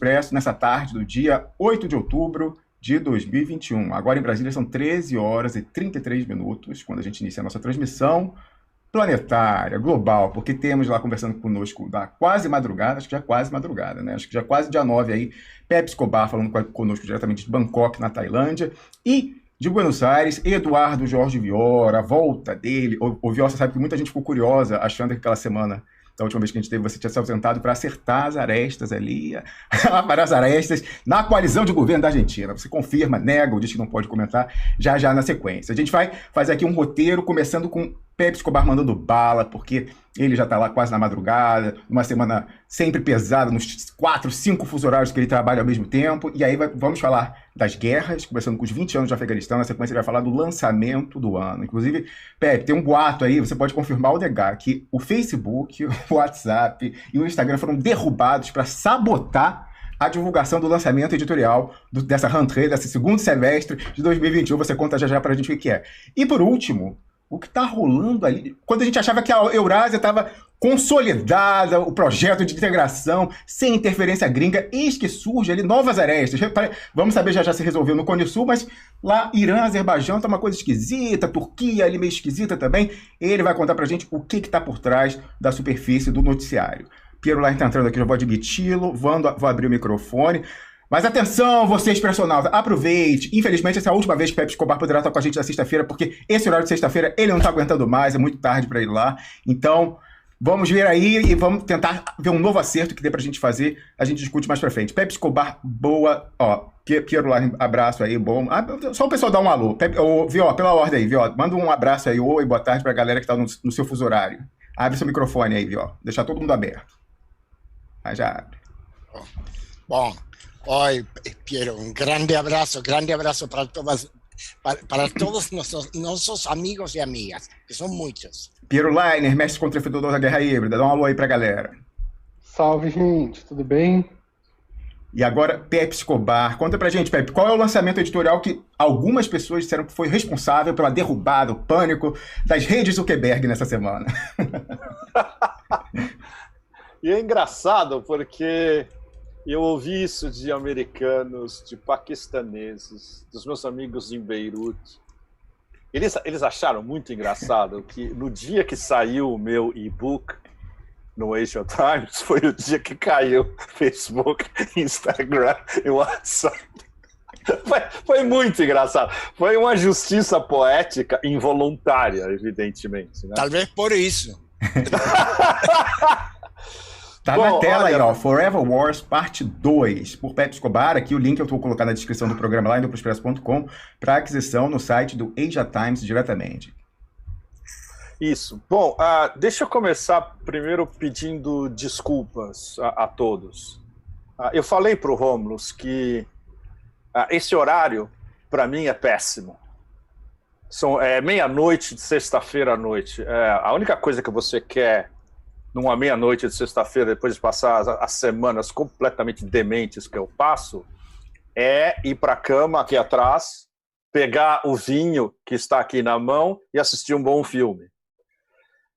Expresso nessa tarde do dia 8 de outubro de 2021. Agora em Brasília são 13 horas e 33 minutos, quando a gente inicia a nossa transmissão planetária, global, porque temos lá conversando conosco da quase madrugada, acho que já é quase madrugada, né? Acho que já é quase dia 9 aí, Pepe Escobar falando conosco diretamente de Bangkok, na Tailândia, e de Buenos Aires, Eduardo Jorge Viora, a volta dele. O Viora, você sabe que muita gente ficou curiosa, achando que aquela semana, da última vez que a gente teve, você tinha se ausentado para acertar as arestas ali, para as arestas na coalizão de governo da Argentina. Você confirma, nega, ou diz que não pode comentar, já na sequência. A gente vai fazer aqui um roteiro, começando com Pepe Escobar mandando bala, porque ele já está lá quase na madrugada, uma semana sempre pesada, nos 4, 5 fuso horários que ele trabalha ao mesmo tempo. E aí vamos falar das guerras, começando com os 20 anos de Afeganistão. Na sequência ele vai falar do lançamento do ano. Inclusive, Pepe, tem um boato aí, você pode confirmar ou negar, que o Facebook, o WhatsApp e o Instagram foram derrubados para sabotar a divulgação do lançamento editorial dessa rentrée, desse segundo semestre de 2021. Você conta já para a gente o que é. E por último, o que está rolando ali, quando a gente achava que a Eurásia estava consolidada, o projeto de integração, sem interferência gringa, eis que surge ali novas arestas. Vamos saber já se resolveu no Cone Sul, mas lá Irã, Azerbaijão, tá uma coisa esquisita, Turquia ali meio esquisita também. Ele vai contar pra gente o que está por trás da superfície do noticiário. Piero Lain está entrando aqui, já vou admiti-lo, vou abrir o microfone. Mas atenção, você expressional, aproveite. Infelizmente, essa é a última vez que Pepe Escobar poderá estar com a gente na sexta-feira, porque esse horário de sexta-feira ele não está aguentando mais, é muito tarde para ir lá. Então, vamos ver aí e vamos tentar ver um novo acerto que dê para a gente fazer. A gente discute mais para frente. Pepe Escobar, boa. Ó, Piero lá, abraço aí, bom. Só o pessoal dar um alô. Pepe, Vió, pela ordem aí, Vió. Manda um abraço aí, oi, boa tarde para a galera que está no seu fuso horário. Abre seu microfone aí, Vió. Deixar todo mundo aberto. Aí já abre. Bom. Oi, Piero, un grande abrazo para todos nossos amigos e amigas, que são muitos. Piero Lainer, mestre contra-fedor da Guerra Híbrida, dá um alô aí pra galera. Salve, gente, tudo bem? E agora, Pepe Escobar. Conta pra gente, Pepe, qual é o lançamento editorial que algumas pessoas disseram que foi responsável pela derrubada, o pânico das redes Zuckerberg nessa semana? E é engraçado porque eu ouvi isso de americanos, de paquistaneses, dos meus amigos em Beirute. Eles acharam muito engraçado que no dia que saiu o meu e-book no Asia Times, foi o dia que caiu Facebook, Instagram e WhatsApp. Foi muito engraçado. Foi uma justiça poética involuntária, evidentemente, né? Talvez por isso. Tá na tela aí, ó, Forever Wars, parte 2, por Pepe Escobar. Aqui o link eu vou colocar na descrição do programa lá em duplexpress.com para aquisição no site do Asia Times diretamente. Isso. Bom, deixa eu começar primeiro pedindo desculpas a todos. Eu falei para o Romulus que esse horário, para mim, é péssimo. É meia-noite de sexta-feira à noite. A única coisa que você quer numa meia-noite de sexta-feira, depois de passar as semanas completamente dementes que eu passo, é ir para a cama aqui atrás, pegar o vinho que está aqui na mão e assistir um bom filme.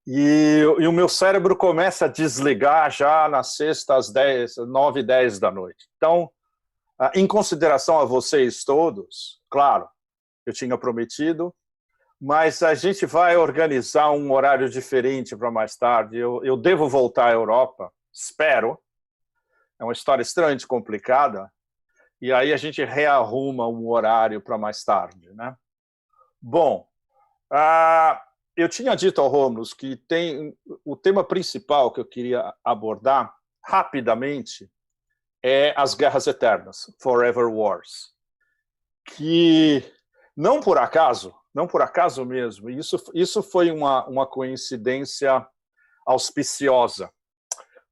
E o meu cérebro começa a desligar já na sexta às 9, 10 da noite. Então, em consideração a vocês todos, claro, eu tinha prometido, mas a gente vai organizar um horário diferente para mais tarde. Eu devo voltar à Europa, espero. É uma história extremamente complicada. E aí a gente rearruma um horário para mais tarde, né? Bom, eu tinha dito ao Romulus que tem o tema principal que eu queria abordar rapidamente é as Guerras Eternas, Forever Wars, que não por acaso mesmo, isso foi uma coincidência auspiciosa,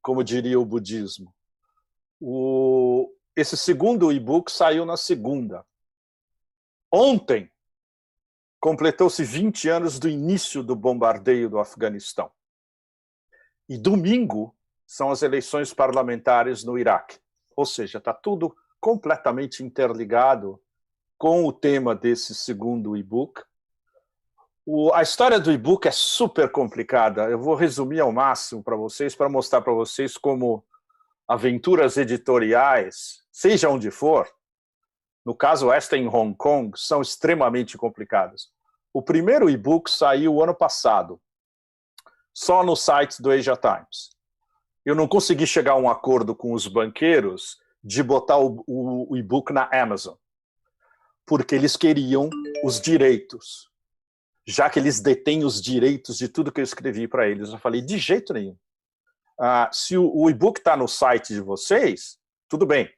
como diria o budismo. Esse segundo e-book saiu na segunda. Ontem, completou-se 20 anos do início do bombardeio do Afeganistão. E domingo são as eleições parlamentares no Iraque. Ou seja, está tudo completamente interligado com o tema desse segundo e-book. A história do e-book é super complicada. Eu vou resumir ao máximo para vocês, para mostrar para vocês como aventuras editoriais, seja onde for, no caso esta em Hong Kong, são extremamente complicadas. O primeiro e-book saiu ano passado, só no site do Asia Times. Eu não consegui chegar a um acordo com os banqueiros de botar o e-book na Amazon, porque eles queriam os direitos, já que eles detêm os direitos de tudo que eu escrevi para eles. Eu falei, de jeito nenhum. Se o e-book está no site de vocês, tudo bem,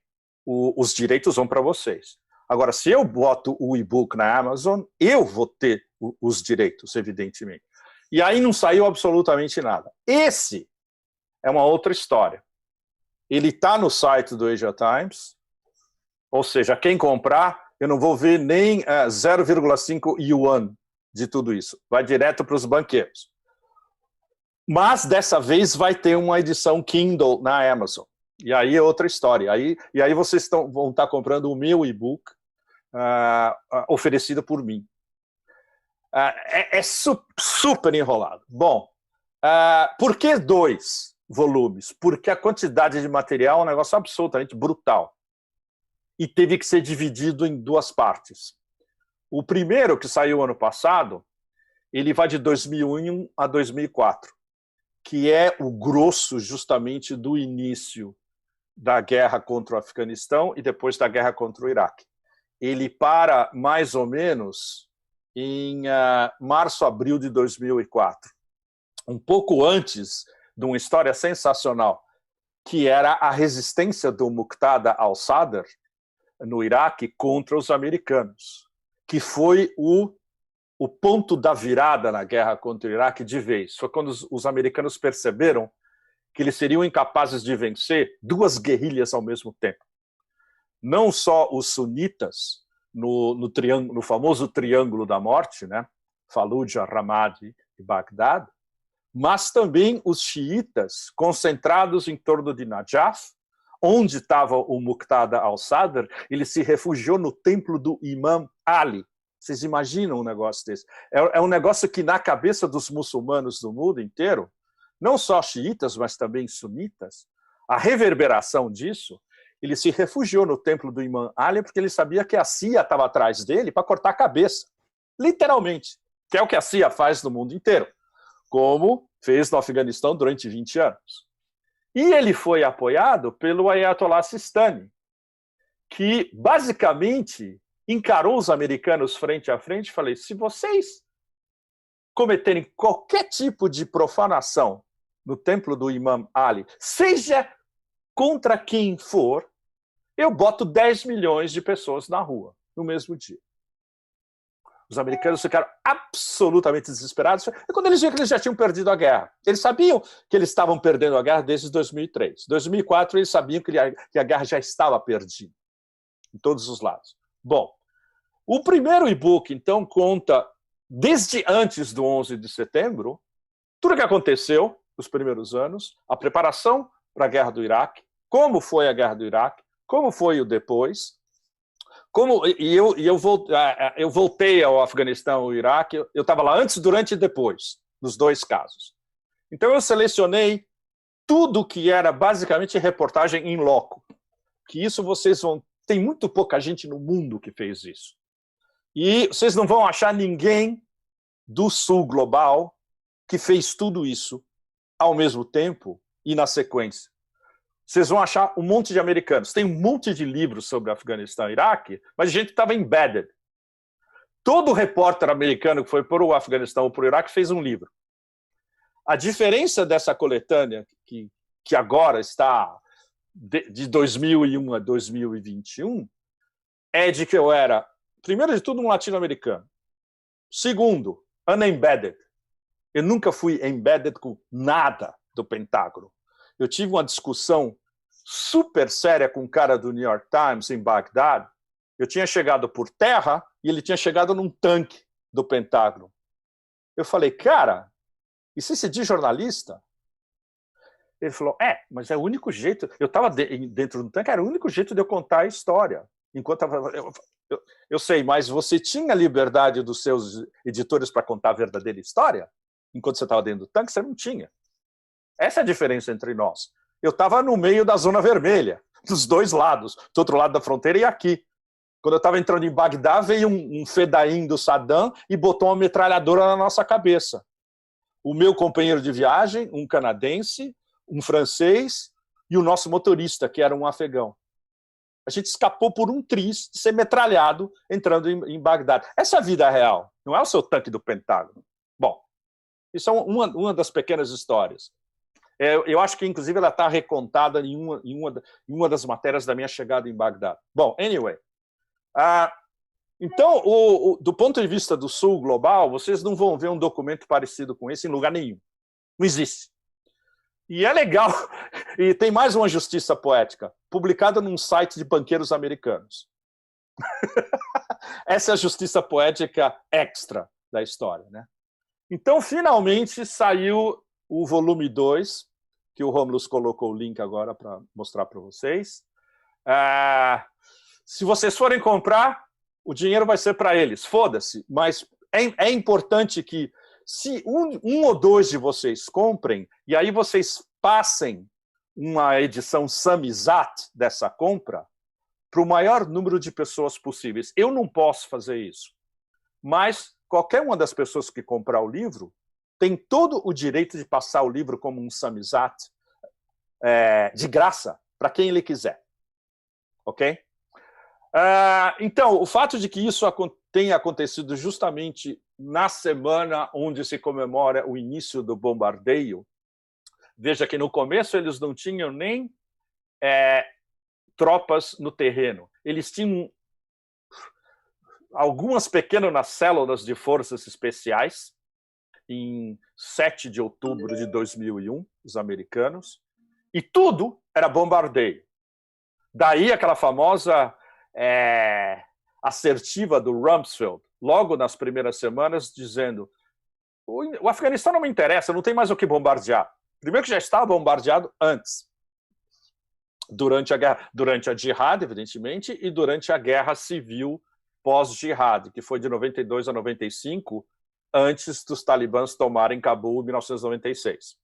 os direitos vão para vocês. Agora, se eu boto o e-book na Amazon, eu vou ter os direitos, evidentemente. E aí não saiu absolutamente nada. Esse é uma outra história. Ele está no site do Asia Times, ou seja, quem comprar, eu não vou ver nem 0,5 yuan de tudo isso. Vai direto para os banqueiros. Mas, dessa vez, vai ter uma edição Kindle na Amazon. E aí é outra história. E aí vocês vão estar comprando o meu e-book oferecido por mim. É super enrolado. Bom, por que 2 volumes? Porque a quantidade de material é um negócio absolutamente brutal. E teve que ser dividido em 2 partes. O primeiro, que saiu ano passado, ele vai de 2001 a 2004, que é o grosso justamente do início da guerra contra o Afeganistão e depois da guerra contra o Iraque. Ele para mais ou menos em março, abril de 2004, um pouco antes de uma história sensacional, que era a resistência do Muqtada al-Sadr no Iraque contra os americanos, que foi o ponto da virada na guerra contra o Iraque de vez. Foi quando os americanos perceberam que eles seriam incapazes de vencer 2 guerrilhas ao mesmo tempo. Não só os sunitas, no famoso Triângulo da Morte, né? Fallujah, Ramadi e Bagdad, mas também os xiitas, concentrados em torno de Najaf, onde estava o Muqtada al-Sadr. Ele se refugiou no templo do Imam Ali. Vocês imaginam um negócio desse? É um negócio que, na cabeça dos muçulmanos do mundo inteiro, não só xiitas, mas também sunitas, a reverberação disso, ele se refugiou no templo do Imam Ali porque ele sabia que a CIA estava atrás dele para cortar a cabeça. Literalmente. Que é o que a CIA faz no mundo inteiro. Como fez no Afeganistão durante 20 anos. E ele foi apoiado pelo Ayatollah Sistani, que basicamente encarou os americanos frente a frente e falou: se vocês cometerem qualquer tipo de profanação no templo do Imam Ali, seja contra quem for, eu boto 10 milhões de pessoas na rua no mesmo dia. Os americanos ficaram absolutamente desesperados. E quando eles viram que eles já tinham perdido a guerra, eles sabiam que eles estavam perdendo a guerra desde 2003. Em 2004, eles sabiam que a guerra já estava perdida, em todos os lados. Bom, o primeiro e-book, então, conta, desde antes do 11 de setembro, tudo o que aconteceu nos primeiros anos, a preparação para a guerra do Iraque, como foi a guerra do Iraque, como foi o depois. Eu voltei ao Afeganistão e ao Iraque, eu estava lá antes, durante e depois, nos 2 casos. Então eu selecionei tudo que era basicamente reportagem in loco. Que isso vocês vão... Tem muito pouca gente no mundo que fez isso. E vocês não vão achar ninguém do sul global que fez tudo isso ao mesmo tempo e na sequência. Vocês vão achar um monte de americanos. Tem um monte de livros sobre Afeganistão e Iraque, mas a gente estava embedded. Todo repórter americano que foi para o Afeganistão ou para o Iraque fez um livro. A diferença dessa coletânea, que agora está de 2001 a 2021, é de que eu era, primeiro de tudo, um latino-americano. Segundo, unembedded. Eu nunca fui embedded com nada do Pentágono. Eu tive uma discussão super séria com um cara do New York Times em Bagdad. Eu tinha chegado por terra e ele tinha chegado num tanque do Pentágono. Eu falei, cara, e se você diz jornalista? Ele falou, mas é o único jeito. Eu estava dentro do tanque, era o único jeito de eu contar a história. Enquanto eu sei, mas você tinha liberdade dos seus editores para contar a verdadeira história? Enquanto você estava dentro do tanque, você não tinha. Essa é a diferença entre nós. eu estava no meio da zona vermelha, dos dois lados, do outro lado da fronteira e aqui. Quando eu estava entrando em Bagdá, veio um fedaim do Saddam e botou uma metralhadora na nossa cabeça. O meu companheiro de viagem, um canadense, um francês e o nosso motorista, que era um afegão. A gente escapou por um triz de ser metralhado entrando em Bagdá. Essa é a vida real, não é o seu tanque do Pentágono. Bom, isso é uma das pequenas histórias. Eu acho que, inclusive, ela está recontada em uma das matérias da minha chegada em Bagdá. Bom, anyway. Então, do ponto de vista do Sul global, vocês não vão ver um documento parecido com esse em lugar nenhum. Não existe. E é legal. E tem mais uma justiça poética, publicada num site de banqueiros americanos. Essa é a justiça poética extra da história, né? Então, finalmente, saiu o volume 2, que o Romulus colocou o link agora para mostrar para vocês. Se vocês forem comprar, o dinheiro vai ser para eles, foda-se. Mas é importante que, se um ou dois de vocês comprem, e aí vocês passem uma edição samizat dessa compra para o maior número de pessoas possíveis. Eu não posso fazer isso, mas qualquer uma das pessoas que comprar o livro tem todo o direito de passar o livro como um samizat de graça para quem ele quiser. Ok? Então, o fato de que isso tenha acontecido justamente na semana onde se comemora o início do bombardeio, veja que no começo eles não tinham nem tropas no terreno. Eles tinham algumas pequenas células de forças especiais, em 7 de outubro de 2001, os americanos, e tudo era bombardeio. Daí aquela famosa assertiva do Rumsfeld, logo nas primeiras semanas, dizendo: o Afeganistão não me interessa, não tem mais o que bombardear. Primeiro que já estava bombardeado antes, durante a Jihad, evidentemente, e durante a guerra civil pós-Jihad, que foi de 92 a 95, antes dos talibãs tomarem Cabul em 1996.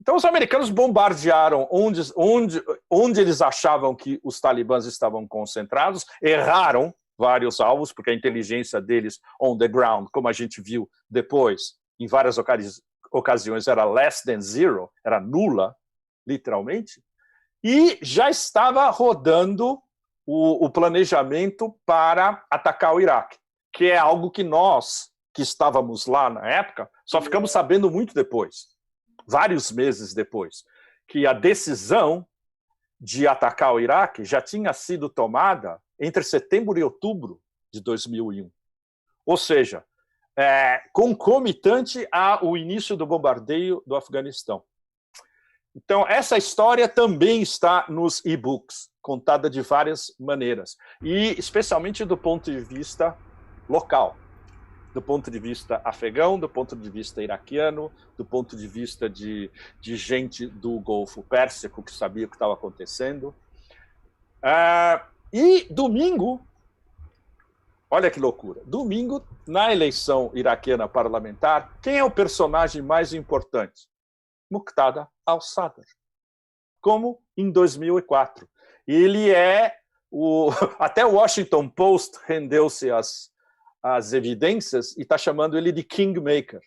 Então, os americanos bombardearam onde eles achavam que os talibãs estavam concentrados, erraram vários alvos, porque a inteligência deles on the ground, como a gente viu depois, em várias ocasiões, era less than zero, era nula, literalmente, e já estava rodando o planejamento para atacar o Iraque, que é algo que nós, que estávamos lá na época, só ficamos sabendo muito depois, vários meses depois, que a decisão de atacar o Iraque já tinha sido tomada entre setembro e outubro de 2001. Ou seja, concomitante ao início do bombardeio do Afeganistão. Então, essa história também está nos e-books, contada de várias maneiras, e especialmente do ponto de vista local, do ponto de vista afegão, do ponto de vista iraquiano, do ponto de vista de gente do Golfo Pérsico que sabia o que estava acontecendo. E domingo, olha que loucura, domingo, na eleição iraquiana parlamentar, quem é o personagem mais importante? Muqtada al-Sadr, como em 2004. Ele até o Washington Post rendeu-se as evidências e está chamando ele de Kingmaker,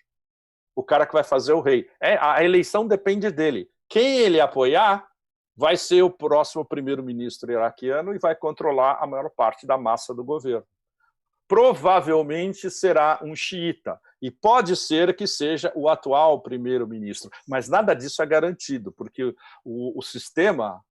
o cara que vai fazer o rei. A eleição depende dele. Quem ele apoiar vai ser o próximo primeiro-ministro iraquiano e vai controlar a maior parte da massa do governo. Provavelmente será um xiita, e pode ser que seja o atual primeiro-ministro, mas nada disso é garantido, porque o sistema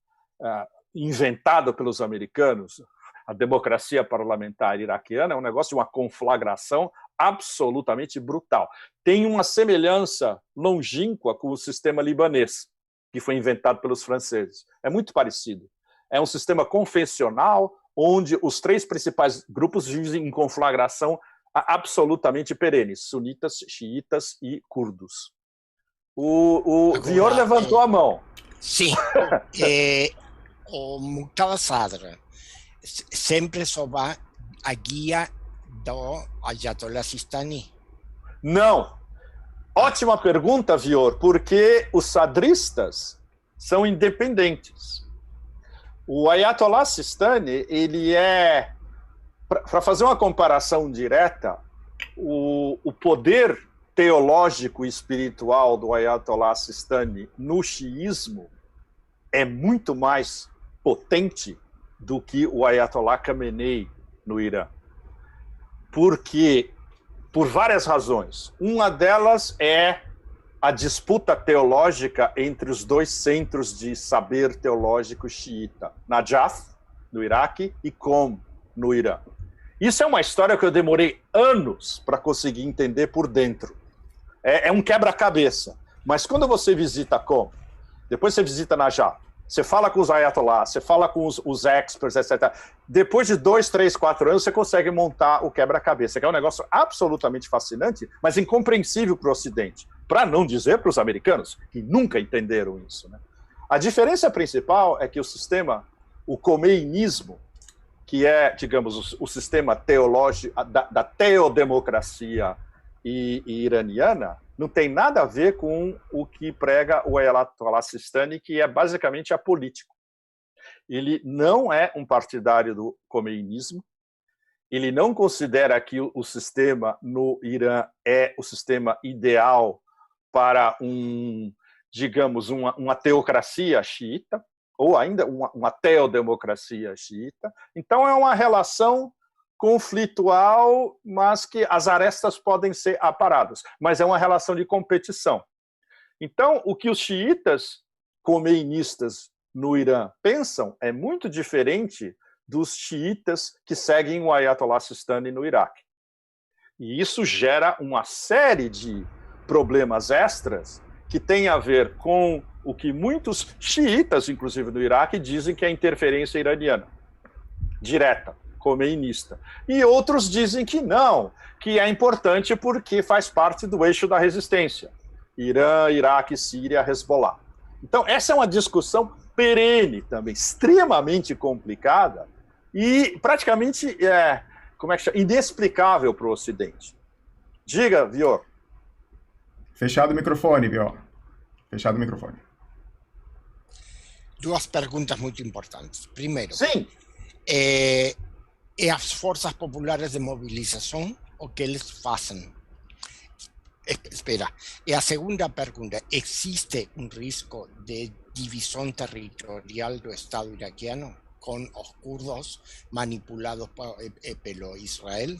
inventado pelos americanos, a democracia parlamentar iraquiana, é um negócio de uma conflagração absolutamente brutal. Tem uma semelhança longínqua com o sistema libanês, que foi inventado pelos franceses. É muito parecido. É um sistema confessional, onde os 3 principais grupos vivem em conflagração absolutamente perenes, sunitas, xiitas e curdos. O Vior levantou a mão. Sim, o Muqtada Sadr sempre sob a guia do Ayatollah Sistani. Não. Ótima pergunta, Vior, porque os sadristas são independentes. O Ayatollah Sistani, ele é, para fazer uma comparação direta, o poder teológico e espiritual do Ayatollah Sistani no xiismo é muito mais potente do que o Ayatollah Khamenei no Irã. Porque, por várias razões. Uma delas é a disputa teológica entre os dois centros de saber teológico xiita, Najaf, no Iraque, e Qom, no Irã. Isso é uma história que eu demorei anos para conseguir entender por dentro. É um quebra-cabeça. Mas quando você visita Qom, depois você visita Najaf, você fala com os ayatollahs, você fala com os experts, etc. Depois de 2, 3, 4 anos, você consegue montar o quebra-cabeça, que é um negócio absolutamente fascinante, mas incompreensível para o Ocidente. Para não dizer para os americanos, que nunca entenderam isso, né? A diferença principal é que o sistema, o comeinismo, que é, digamos, o sistema teológico da teodemocracia iraniana, não tem nada a ver com o que prega o Ayatollah Sistani, que é basicamente apolítico. Ele não é um partidário do comeinismo, ele não considera que o sistema no Irã é o sistema ideal para digamos, uma teocracia xiita, ou ainda uma teodemocracia xiita. Então é uma relação conflitual, mas que as arestas podem ser aparadas, mas é uma relação de competição. Então, o que os xiitas comeinistas no Irã pensam é muito diferente dos xiitas que seguem o Ayatollah Sistani no Iraque. E isso gera uma série de problemas extras que têm a ver com o que muitos xiitas, inclusive no Iraque, dizem que é interferência iraniana, direta, comeinista. E outros dizem que não, que é importante porque faz parte do eixo da resistência. Irã, Iraque, Síria, Hezbollah. Então, essa é uma discussão perene também, extremamente complicada e praticamente inexplicável para o Ocidente. Diga, Vior. Fechado o microfone, Vior. Fechado o microfone. Duas perguntas muito importantes. Primeiro, sim. As forças populares de mobilização, o que eles fazem? Espera. E a segunda pergunta, existe um risco de divisão territorial do Estado iraquiano com os curdos manipulados pelo Israel?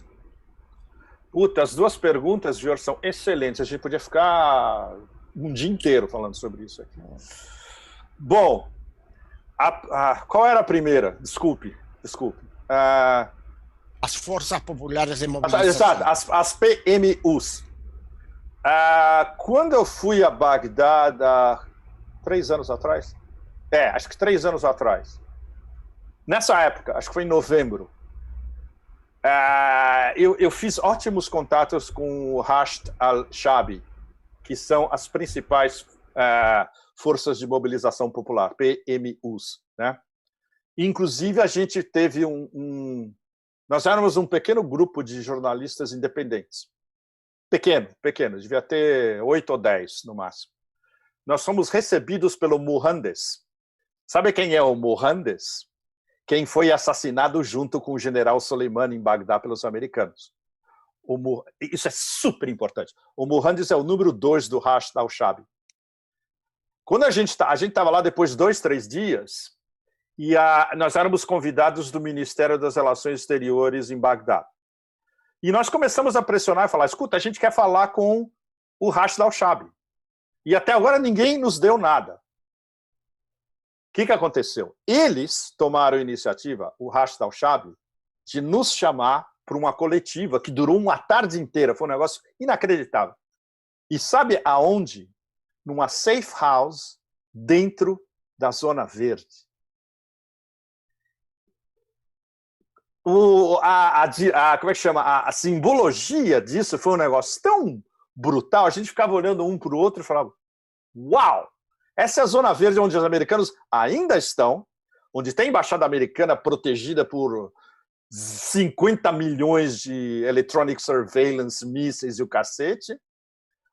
Puta, as duas perguntas, Vior, são excelentes. A gente podia ficar um dia inteiro falando sobre isso aqui. Bom, qual era a primeira? Desculpe. As Forças Populares de Mobilização. Exato, as PMUs. Quando eu fui a Bagdá há 3 anos atrás, acho que 3 anos atrás, nessa época, acho que foi em novembro, eu fiz ótimos contatos com o Hashd al-Shabi, que são as principais forças de mobilização popular, PMUs, né? Inclusive, a gente teve nós éramos um pequeno grupo de jornalistas independentes. Pequeno, devia ter 8 ou 10 no máximo. Nós fomos recebidos pelo Mohandes. Sabe quem é o Mohandes? Quem foi assassinado junto com o general Soleimani em Bagdá pelos americanos. Isso é super importante. O Mohandes é o número 2 do Hashd al-Shabi. Quando a gente estava lá depois de 2, 3 dias, e nós éramos convidados do Ministério das Relações Exteriores em Bagdá. E nós começamos a pressionar e falar, escuta, a gente quer falar com o Hashd al-Shabi. E até agora ninguém nos deu nada. O que aconteceu? Eles tomaram a iniciativa, o Hashd al-Shabi, de nos chamar para uma coletiva que durou uma tarde inteira. Foi um negócio inacreditável. E sabe aonde? Numa safe house dentro da Zona Verde. Como é que chama? A simbologia disso foi um negócio tão brutal. A gente ficava olhando um para o outro e falava, uau! Essa é a Zona Verde onde os americanos ainda estão, onde tem embaixada americana protegida por 50 milhões de electronic surveillance, mísseis e o cacete.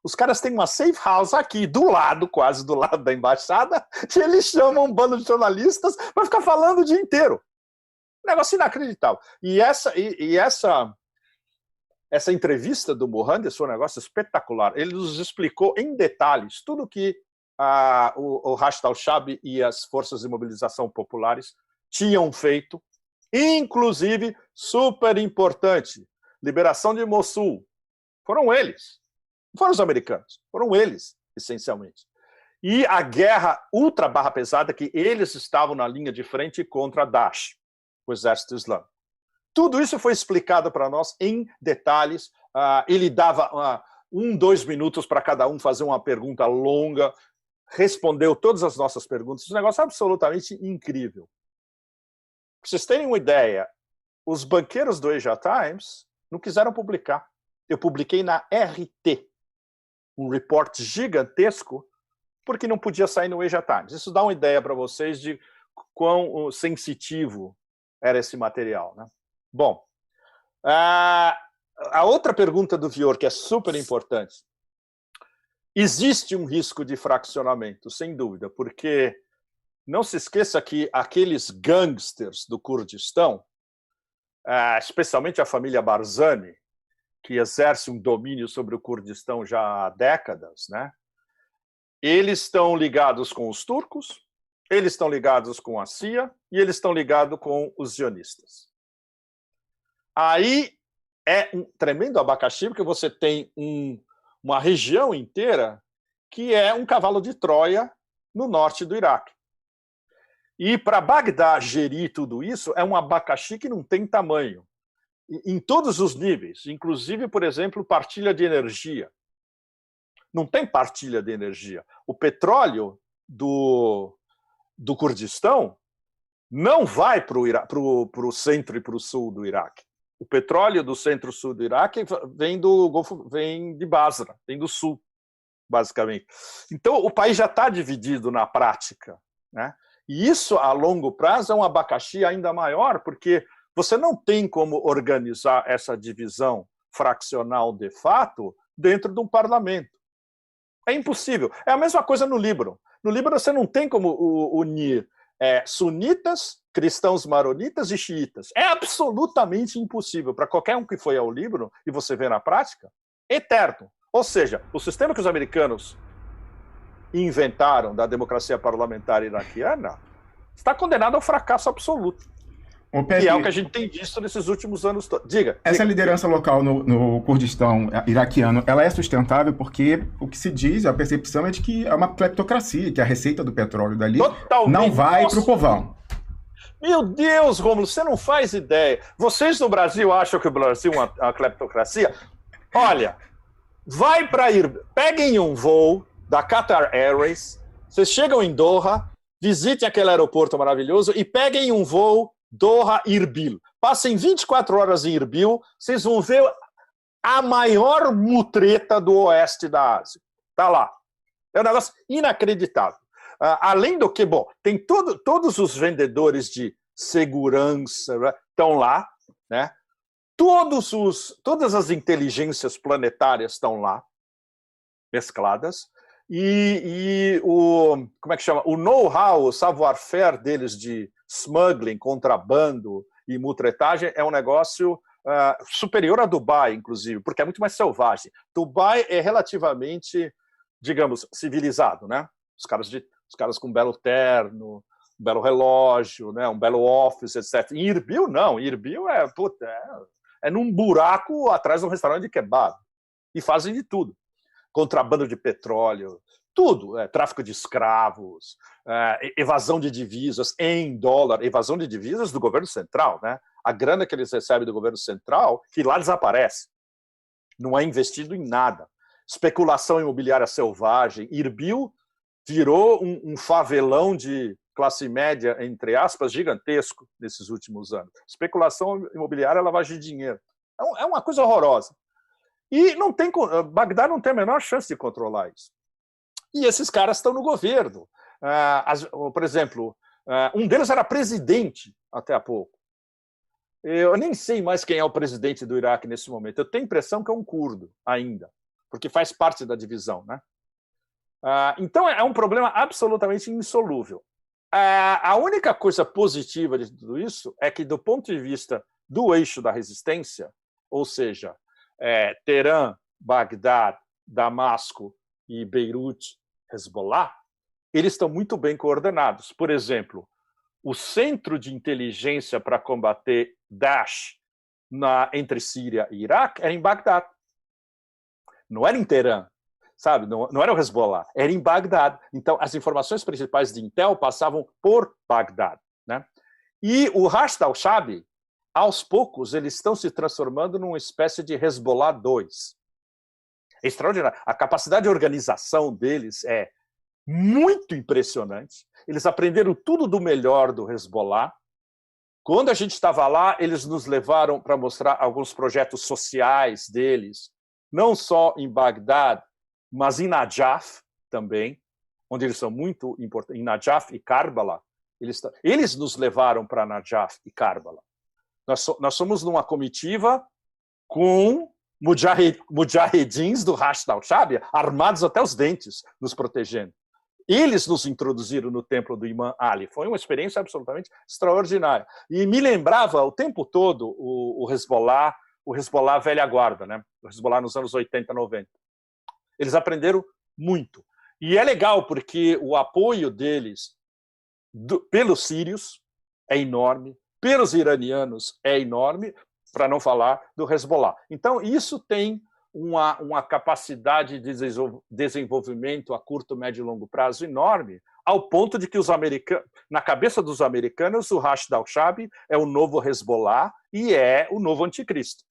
Os caras têm uma safe house aqui, do lado, quase do lado da embaixada, e eles chamam um bando de jornalistas para ficar falando o dia inteiro. Um negócio inacreditável. E essa entrevista do Mohandes foi um negócio espetacular. Ele nos explicou em detalhes tudo que o Rashid al-Shaabi e as forças de mobilização populares tinham feito, inclusive, super importante, liberação de Mossul. Foram eles. Não foram os americanos, foram eles, essencialmente. E a guerra ultra barra pesada que eles estavam na linha de frente contra Daesh, o exército islâmico. Tudo isso foi explicado para nós em detalhes. Ele dava 2 minutos para cada um fazer uma pergunta longa, respondeu todas as nossas perguntas. Um negócio absolutamente incrível. Para vocês terem uma ideia, os banqueiros do Asia Times não quiseram publicar. Eu publiquei na RT, um report gigantesco, porque não podia sair no Asia Times. Isso dá uma ideia para vocês de quão sensitivo era esse material, né? Bom, a outra pergunta do Vior, que é super importante. Existe um risco de fraccionamento, sem dúvida, porque não se esqueça que aqueles gangsters do Kurdistão, especialmente a família Barzani, que exerce um domínio sobre o Kurdistão já há décadas, né? Eles estão ligados com os turcos, eles estão ligados com a CIA e eles estão ligados com os sionistas. Aí é um tremendo abacaxi, porque você tem uma região inteira que é um cavalo de Troia no norte do Iraque. E para Bagdá gerir tudo isso, é um abacaxi que não tem tamanho. Em todos os níveis, inclusive, por exemplo, partilha de energia. Não tem partilha de energia. O petróleo do Kurdistão não vai para o centro e para o sul do Iraque. O petróleo do centro-sul do Iraque vem de Basra, vem do sul, basicamente. Então, o país já está dividido na prática, né? E isso, a longo prazo, é um abacaxi ainda maior, porque você não tem como organizar essa divisão fraccional de fato dentro de um parlamento. É impossível. É a mesma coisa no Líbano. No Líbano você não tem como unir sunitas, cristãos maronitas e xiitas. É absolutamente impossível. Para qualquer um que foi ao Líbano, e você vê na prática, eterno. Ou seja, o sistema que os americanos inventaram da democracia parlamentar iraquiana está condenado ao fracasso absoluto. E é o que a gente tem visto nesses últimos anos todos. Diga. Essa liderança local no Kurdistão iraquiano, ela é sustentável porque o que se diz, a percepção é de que é uma cleptocracia, que a receita do petróleo dali não vai para o povão. Meu Deus, Rômulo, você não faz ideia. Vocês no Brasil acham que o Brasil é uma cleptocracia? Olha, peguem um voo da Qatar Airways, vocês chegam em Doha, visitem aquele aeroporto maravilhoso e peguem um voo Doha-Irbil. Passem 24 horas em Irbil, vocês vão ver a maior mutreta do oeste da Ásia. Está lá. É um negócio inacreditável. Além do que, bom, tem todos os vendedores de segurança estão lá, né? Todas as inteligências planetárias estão lá, mescladas, e como é que chama? O know-how, o savoir-faire deles de smuggling, contrabando e mutretagem é um negócio superior a Dubai, inclusive, porque é muito mais selvagem. Dubai é relativamente, digamos, civilizado, né? Os caras com um belo terno, um belo relógio, né? Um belo office, etc. Em Irbil, não. Irbil é num buraco atrás de um restaurante de kebab. E fazem de tudo. Contrabando de petróleo, tudo. Tráfico de escravos, evasão de divisas em dólar, evasão de divisas do governo central, né? A grana que eles recebem do governo central, que lá desaparece. Não é investido em nada. Especulação imobiliária selvagem. Irbil virou um favelão de classe média, entre aspas, gigantesco nesses últimos anos. Especulação imobiliária, lavagem de dinheiro. É uma coisa horrorosa. E Bagdá não tem a menor chance de controlar isso. E esses caras estão no governo. Por exemplo, um deles era presidente até há pouco. Eu nem sei mais quem é o presidente do Iraque nesse momento. Eu tenho a impressão que é um curdo ainda. porque faz parte da divisão, né? Então é um problema absolutamente insolúvel. A única coisa positiva de tudo isso é que, do ponto de vista do eixo da resistência, ou seja, Teherã, Bagdá, Damasco e Beirute, Hezbollah, eles estão muito bem coordenados. Por exemplo, o centro de inteligência para combater Daesh entre Síria e Iraque era em Bagdá. Não era em Teherã, sabe? Não era o Hezbollah, era em Bagdá. Então, as informações principais de Intel passavam por Bagdá, né? E o Rashid al-Shabi, aos poucos, eles estão se transformando numa espécie de Hezbollah 2. É extraordinário. A capacidade de organização deles é muito impressionante. Eles aprenderam tudo do melhor do Hezbollah. Quando a gente estava lá, eles nos levaram para mostrar alguns projetos sociais deles, não só em Bagdá, mas em Najaf também, onde eles são muito importantes. Em Najaf e Karbala, eles nos levaram para Najaf e Karbala. Nós somos numa comitiva com mujahedins do Rashid al-Shabi, armados até os dentes, nos protegendo. Eles nos introduziram no templo do Imam Ali. Foi uma experiência absolutamente extraordinária. E me lembrava o tempo todo o Hezbollah velha guarda, né? O Hezbollah nos anos 80, 90. Eles aprenderam muito. E é legal porque o apoio deles pelos sírios é enorme, pelos iranianos é enorme, para não falar do Hezbollah. Então, isso tem uma capacidade de desenvolvimento a curto, médio e longo prazo enorme, ao ponto de que na cabeça dos americanos, o Rashid al-Shabi é o novo Hezbollah e é o novo anticristo,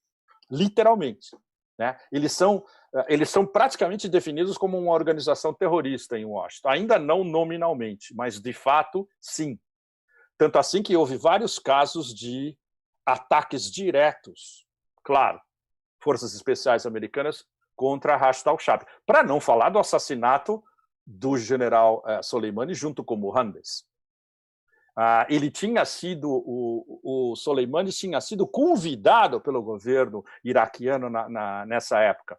literalmente, né? Eles são praticamente definidos como uma organização terrorista em Washington, ainda não nominalmente, mas de fato, sim. Tanto assim que houve vários casos de ataques diretos, claro, forças especiais americanas contra Rashid al-Shabi. Para não falar do assassinato do general Soleimani junto com Mohandes. Ele tinha sido, o Soleimani tinha sido convidado pelo governo iraquiano nessa época.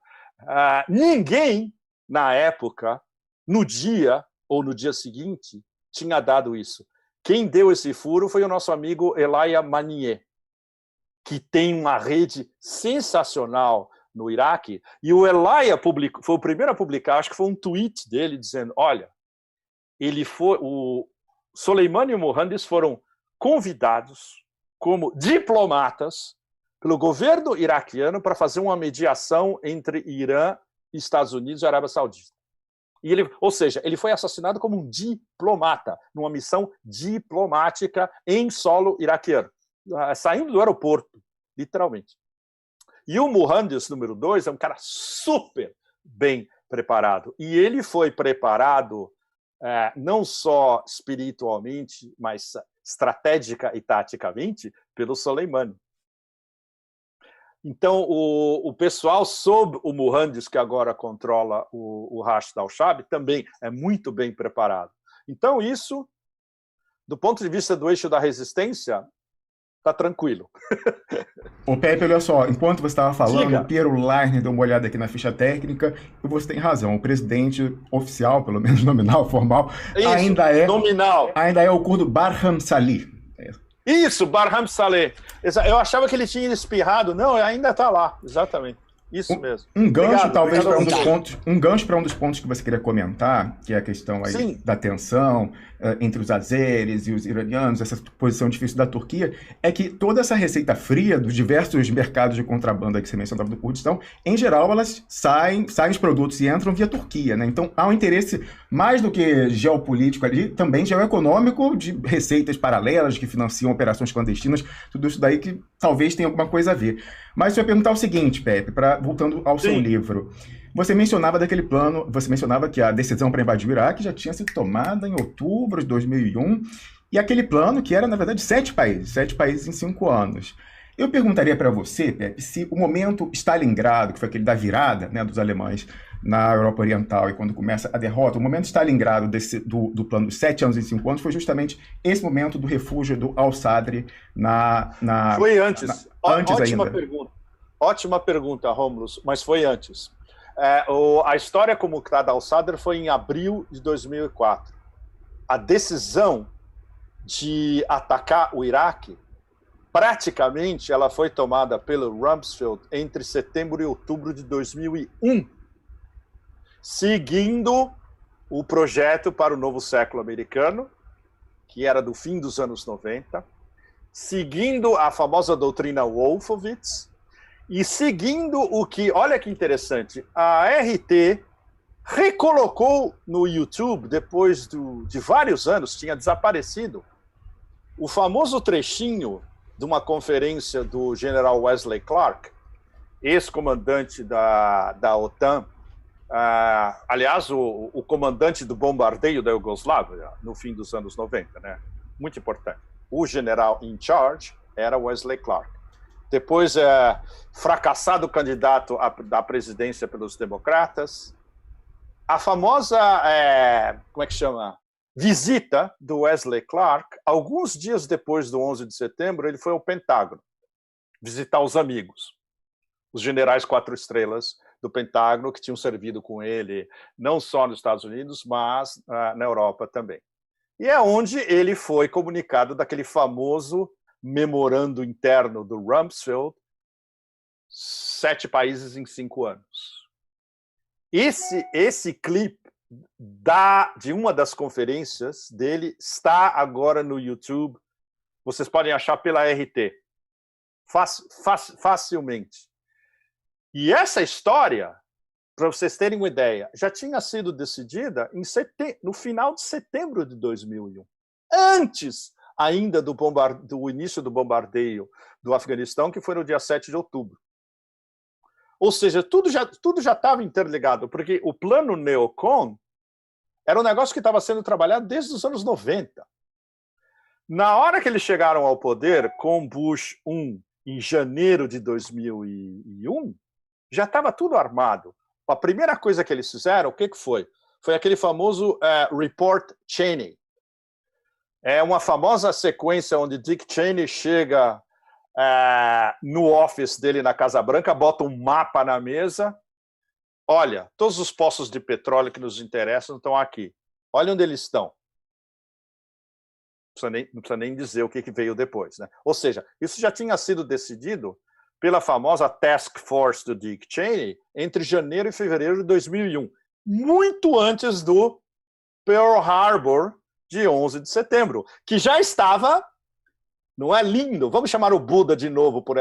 Ninguém, na época, no dia ou no dia seguinte, tinha dado isso. Quem deu esse furo foi o nosso amigo Elia Manier, que tem uma rede sensacional no Iraque, e o Elia foi o primeiro a publicar, acho que foi um tweet dele dizendo, olha, o Soleimani e o Mohandes foram convidados como diplomatas pelo governo iraquiano para fazer uma mediação entre Irã, Estados Unidos e Arábia Saudita. Ou seja, ele foi assassinado como um diplomata, numa missão diplomática em solo iraquiano, saindo do aeroporto, literalmente. E o Mohandes, número 2, é um cara super bem preparado. E ele foi preparado não só espiritualmente, mas estratégica e taticamente, pelo Soleimani. Então, o pessoal sob o Mohandes, que agora controla o Rashid al-Shabi, também é muito bem preparado. Então, isso, do ponto de vista do eixo da resistência, está tranquilo. Ô Pepe, olha só, enquanto você estava falando, Diga. o Piero Leiner deu uma olhada aqui na ficha técnica e você tem razão. O presidente oficial, pelo menos nominal, formal, Isso, nominal. ainda é o curdo Barham Salih. Isso, Barham Saleh. Eu achava que ele tinha espirrado. Não, ainda está lá, exatamente. Isso mesmo. Um gancho, Obrigado, talvez, para obrigado. um dos pontos que você queria comentar, que é a questão aí Sim. da tensão entre os azeres e os iranianos, essa posição difícil da Turquia, é que toda essa receita fria dos diversos mercados de contrabando que você mencionava do Kurdistão, em geral, elas saem os produtos e entram via Turquia, né? Então, há um interesse mais do que geopolítico ali, também geoeconômico, de receitas paralelas que financiam operações clandestinas, tudo isso daí que talvez tenha alguma coisa a ver. Mas eu ia perguntar o seguinte, Pepe, voltando ao seu livro. Você mencionava daquele plano, você mencionava que a decisão para invadir o Iraque já tinha sido tomada em outubro de 2001, e aquele plano que era, na verdade, 7 países em 5 anos. Eu perguntaria para você, Pepe, se o momento Stalingrado, que foi aquele da virada, né, dos alemães na Europa Oriental, e quando começa a derrota, o momento Stalingrado do plano dos 7 anos em 5 anos foi justamente esse momento do refúgio do al-Sadr Foi antes. Antes Ótima ainda. pergunta. Ótima pergunta, Rômulo, mas foi antes. A história como está da Al-Sadr foi em abril de 2004. A decisão de atacar o Iraque, praticamente, ela foi tomada pelo Rumsfeld entre setembro e outubro de 2001, seguindo o projeto para o novo século americano, que era do fim dos anos 90, seguindo a famosa doutrina Wolfowitz, e seguindo o que, olha que interessante, a RT recolocou no YouTube, depois de vários anos, tinha desaparecido, o famoso trechinho de uma conferência do general Wesley Clark, ex-comandante da OTAN, aliás, o comandante do bombardeio da Iugoslávia, no fim dos anos 90, né? Muito importante. O general in charge era Wesley Clark. Depois, fracassado candidato à presidência pelos democratas. A famosa, como é que chama? Visita do Wesley Clark, alguns dias depois do 11 de setembro, ele foi ao Pentágono visitar os amigos, os generais 4 estrelas do Pentágono, que tinham servido com ele, não só nos Estados Unidos, mas na Europa também. E é onde ele foi comunicado daquele famoso memorando interno do Rumsfeld, 7 países em 5 anos. Esse clipe de uma das conferências dele está agora no YouTube. Vocês podem achar pela RT. Facilmente. E essa história, para vocês terem uma ideia, já tinha sido decidida no final de setembro de 2001. Antes ainda do início do bombardeio do Afeganistão, que foi no dia 7 de outubro. Ou seja, tudo já estava interligado, porque o plano Neocon era um negócio que estava sendo trabalhado desde os anos 90. Na hora que eles chegaram ao poder, com Bush I, em janeiro de 2001, já estava tudo armado. A primeira coisa que eles fizeram, o que foi? Foi aquele famoso Report Cheney. É uma famosa sequência onde Dick Cheney chega no office dele na Casa Branca, bota um mapa na mesa. Olha, todos os poços de petróleo que nos interessam estão aqui. Olha onde eles estão. Não precisa nem dizer o que veio depois, né? Ou seja, isso já tinha sido decidido pela famosa Task Force do Dick Cheney entre janeiro e fevereiro de 2001, muito antes do Pearl Harbor de 11 de setembro, que já estava, não é lindo? Vamos chamar o Buda de novo por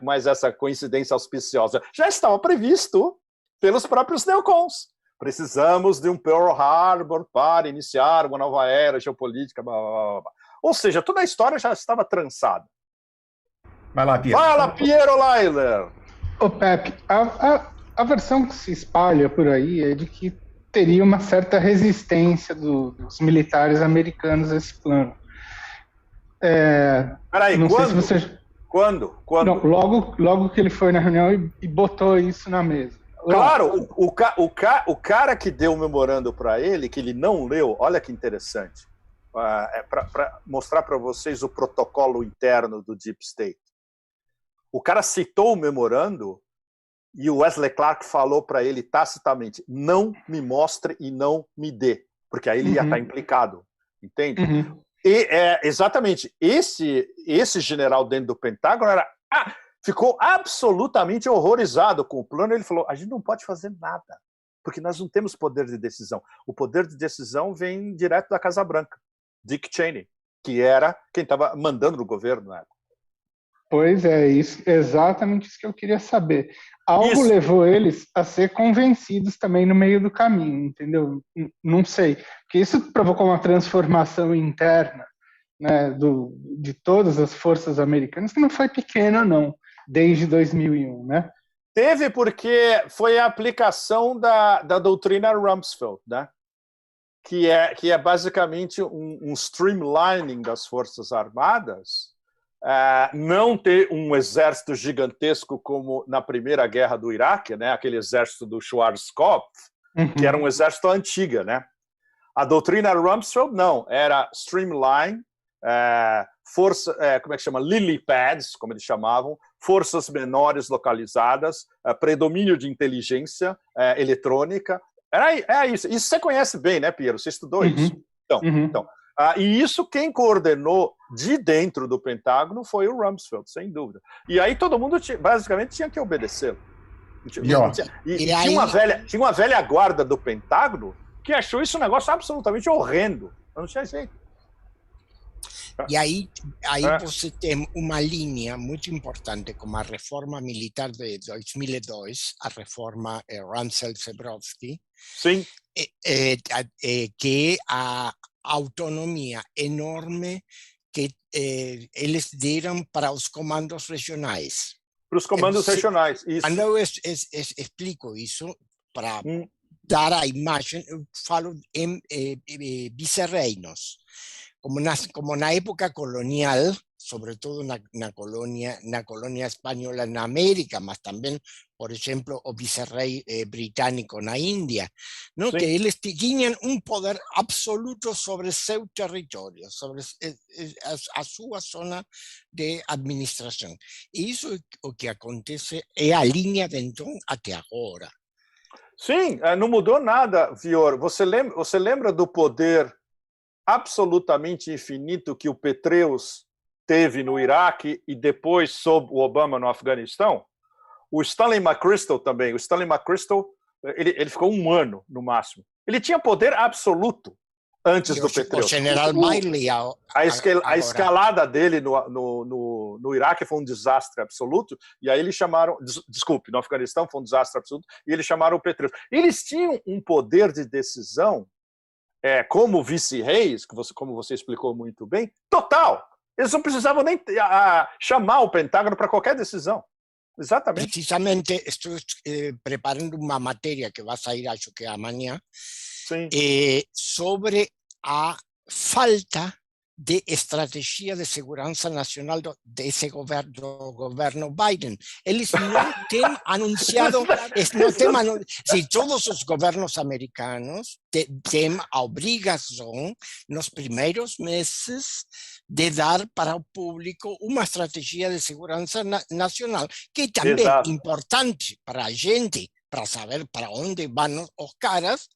mais essa coincidência auspiciosa. Já estava previsto pelos próprios neocons. Precisamos de um Pearl Harbor para iniciar uma nova era geopolítica. Blá, blá, blá. Ou seja, toda a história já estava trançada. Vai lá, Piero. Fala, Piero Lailer! Ô, Pepe, a versão que se espalha por aí é de que teria uma certa resistência dos militares americanos a esse plano. Peraí, não quando? sei se você... Quando? Não, logo que ele foi na reunião e botou isso na mesa. Claro, o cara que deu o memorando para ele, que ele não leu, olha que interessante, para mostrar para vocês o protocolo interno do Deep State. O cara citou o memorando e o Wesley Clark falou para ele tacitamente, não me mostre e não me dê, porque aí ele ia estar implicado, entende? E exatamente, esse general dentro do Pentágono ficou absolutamente horrorizado com o plano. Ele falou, a gente não pode fazer nada, porque nós não temos poder de decisão. O poder de decisão vem direto da Casa Branca, Dick Cheney, que era quem estava mandando no governo na época. Pois é, exatamente isso que eu queria saber. Algo levou eles a ser convencidos também no meio do caminho, entendeu? Não sei, porque isso provocou uma transformação interna, né, de todas as forças americanas, que não foi pequena, não, desde 2001, né? Teve, porque foi a aplicação da doutrina Rumsfeld, né? Que é basicamente um streamlining das Forças Armadas, não ter um exército gigantesco como na Primeira Guerra do Iraque, né? Aquele exército do Schwarzkopf, que era um exército antiga, né? A doutrina Rumsfeld, não, era streamline, como é que chama? Lily pads, como eles chamavam, forças menores localizadas, predomínio de inteligência eletrônica. Era isso. Isso você conhece bem, né, Piero? Você estudou isso. Então, e isso quem coordenou de dentro do Pentágono foi o Rumsfeld, sem dúvida. E aí todo mundo basicamente tinha que obedecê-lo. E tinha uma velha guarda do Pentágono que achou isso um negócio absolutamente horrendo. Não tinha jeito. E aí você tem uma linha muito importante, como a reforma militar de 2002, a reforma Rumsfeld-Zebrowski, sim, que a autonomia enorme que eles deram para os comandos regionais. Para os comandos regionais, isso. Quando eu explico isso, para dar a imagem, eu falo em vice-reinos. Como na época colonial, sobretudo na colônia espanhola na América, mas também, por exemplo, o vice-rei britânico na Índia, não? Que eles tinham um poder absoluto sobre seu território, sobre a sua zona de administração. E isso o que acontece é a linha de então até agora. Sim, não mudou nada, Vior. Você lembra do poder absolutamente infinito que o Petraeus teve no Iraque e depois sob o Obama no Afeganistão? O Stanley McChrystal também. O Stanley McChrystal, ele ficou 1 ano no máximo. Ele tinha poder absoluto antes do Petraeus. O general Miley. A escalada dele no Iraque foi um desastre absoluto, e aí eles chamaram, desculpe, no Afeganistão foi um desastre absoluto, e eles chamaram o Petraeus. Eles tinham um poder de decisão, como vice-reis, como você explicou muito bem, total. Eles não precisavam nem chamar o Pentágono para qualquer decisão. Exatamente. Precisamente estou preparando uma matéria que vai sair, acho que amanhã, sobre a falta de estratégia de segurança nacional desse governo Biden. Eles não têm anunciado, se todos os governos americanos têm a obrigação, nos primeiros meses, de dar para o público uma estratégia de segurança nacional, que também é importante para a gente, para saber para onde vão os caras,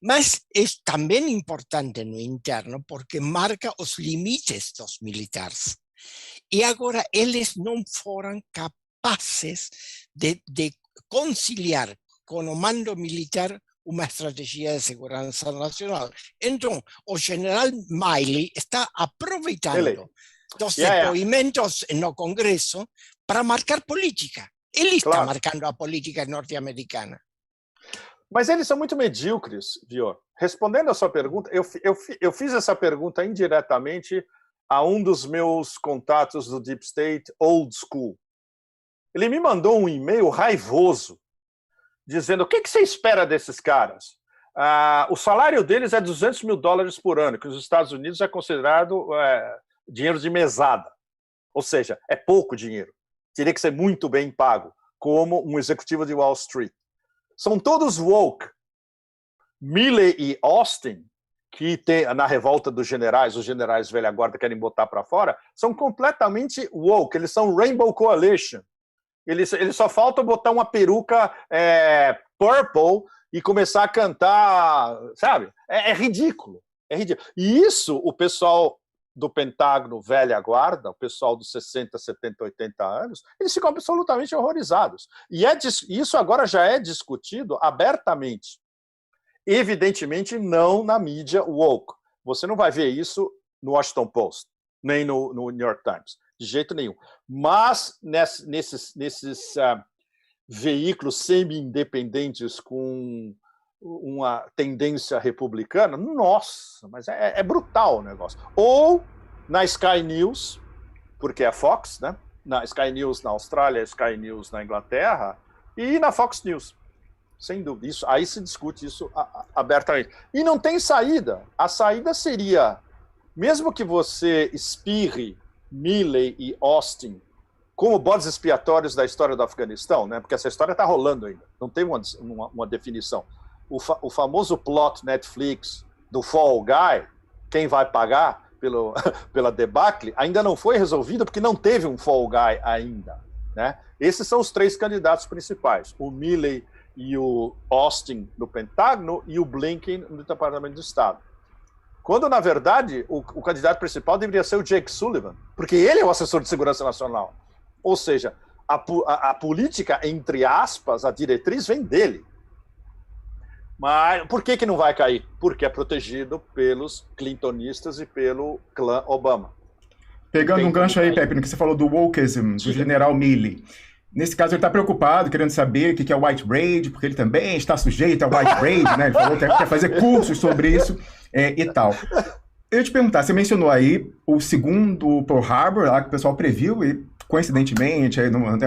mas é também importante no interno, porque marca os limites dos militares. E agora eles não foram capazes de conciliar com o mando militar uma estratégia de segurança nacional. Então, o general Miley está aproveitando dos depoimentos no Congresso para marcar política. Ele está marcando a política norte-americana. Mas eles são muito medíocres, Vior. Respondendo a sua pergunta, eu fiz essa pergunta indiretamente a um dos meus contatos do Deep State Old School. Ele me mandou um e-mail raivoso, dizendo: o que você espera desses caras? O salário deles é $200 mil por ano, que nos Estados Unidos é considerado dinheiro de mesada. Ou seja, é pouco dinheiro. Teria que ser muito bem pago, como um executivo de Wall Street. São todos woke. Milley e Austin, que tem, na revolta dos generais, os generais velha guarda querem botar para fora, são completamente woke. Eles são Rainbow Coalition. Eles só falta botar uma peruca purple e começar a cantar, sabe? É ridículo. É ridículo. E isso, o pessoal do Pentágono velha guarda, o pessoal dos 60, 70, 80 anos, eles ficam absolutamente horrorizados. E isso agora já é discutido abertamente. Evidentemente, não na mídia woke. Você não vai ver isso no Washington Post, nem no New York Times, de jeito nenhum. Mas nesses veículos semi-independentes com uma tendência republicana, nossa, mas é brutal o negócio. Ou na Sky News, porque é Fox, né? Na Sky News na Austrália, Sky News na Inglaterra, e na Fox News. Sem dúvida. Isso, aí se discute isso abertamente. E não tem saída. A saída seria, mesmo que você espirre Milley e Austin como bodes expiatórios da história do Afeganistão, né? Porque essa história está rolando ainda, não tem uma definição. O famoso plot Netflix do Fall Guy, quem vai pagar? pela debacle ainda não foi resolvida porque não teve um fall guy ainda, né? Esses são os 3 candidatos principais, o Milley e o Austin no Pentágono e o Blinken no Departamento de Estado. Quando, na verdade, o candidato principal deveria ser o Jake Sullivan, porque ele é o assessor de segurança nacional. Ou seja, a política, entre aspas, a diretriz vem dele. Mas por que não vai cair? Porque é protegido pelos clintonistas e pelo clã Obama. Pegando um gancho aí, Pepe, no que você falou do wokeism, do general Milley. Nesse caso, ele está preocupado, querendo saber o que é o white rage, porque ele também está sujeito ao white rage, né? Ele falou que quer fazer cursos sobre isso e tal. Eu ia te perguntar, você mencionou aí o segundo Pearl Harbor, lá que o pessoal previu, e coincidentemente,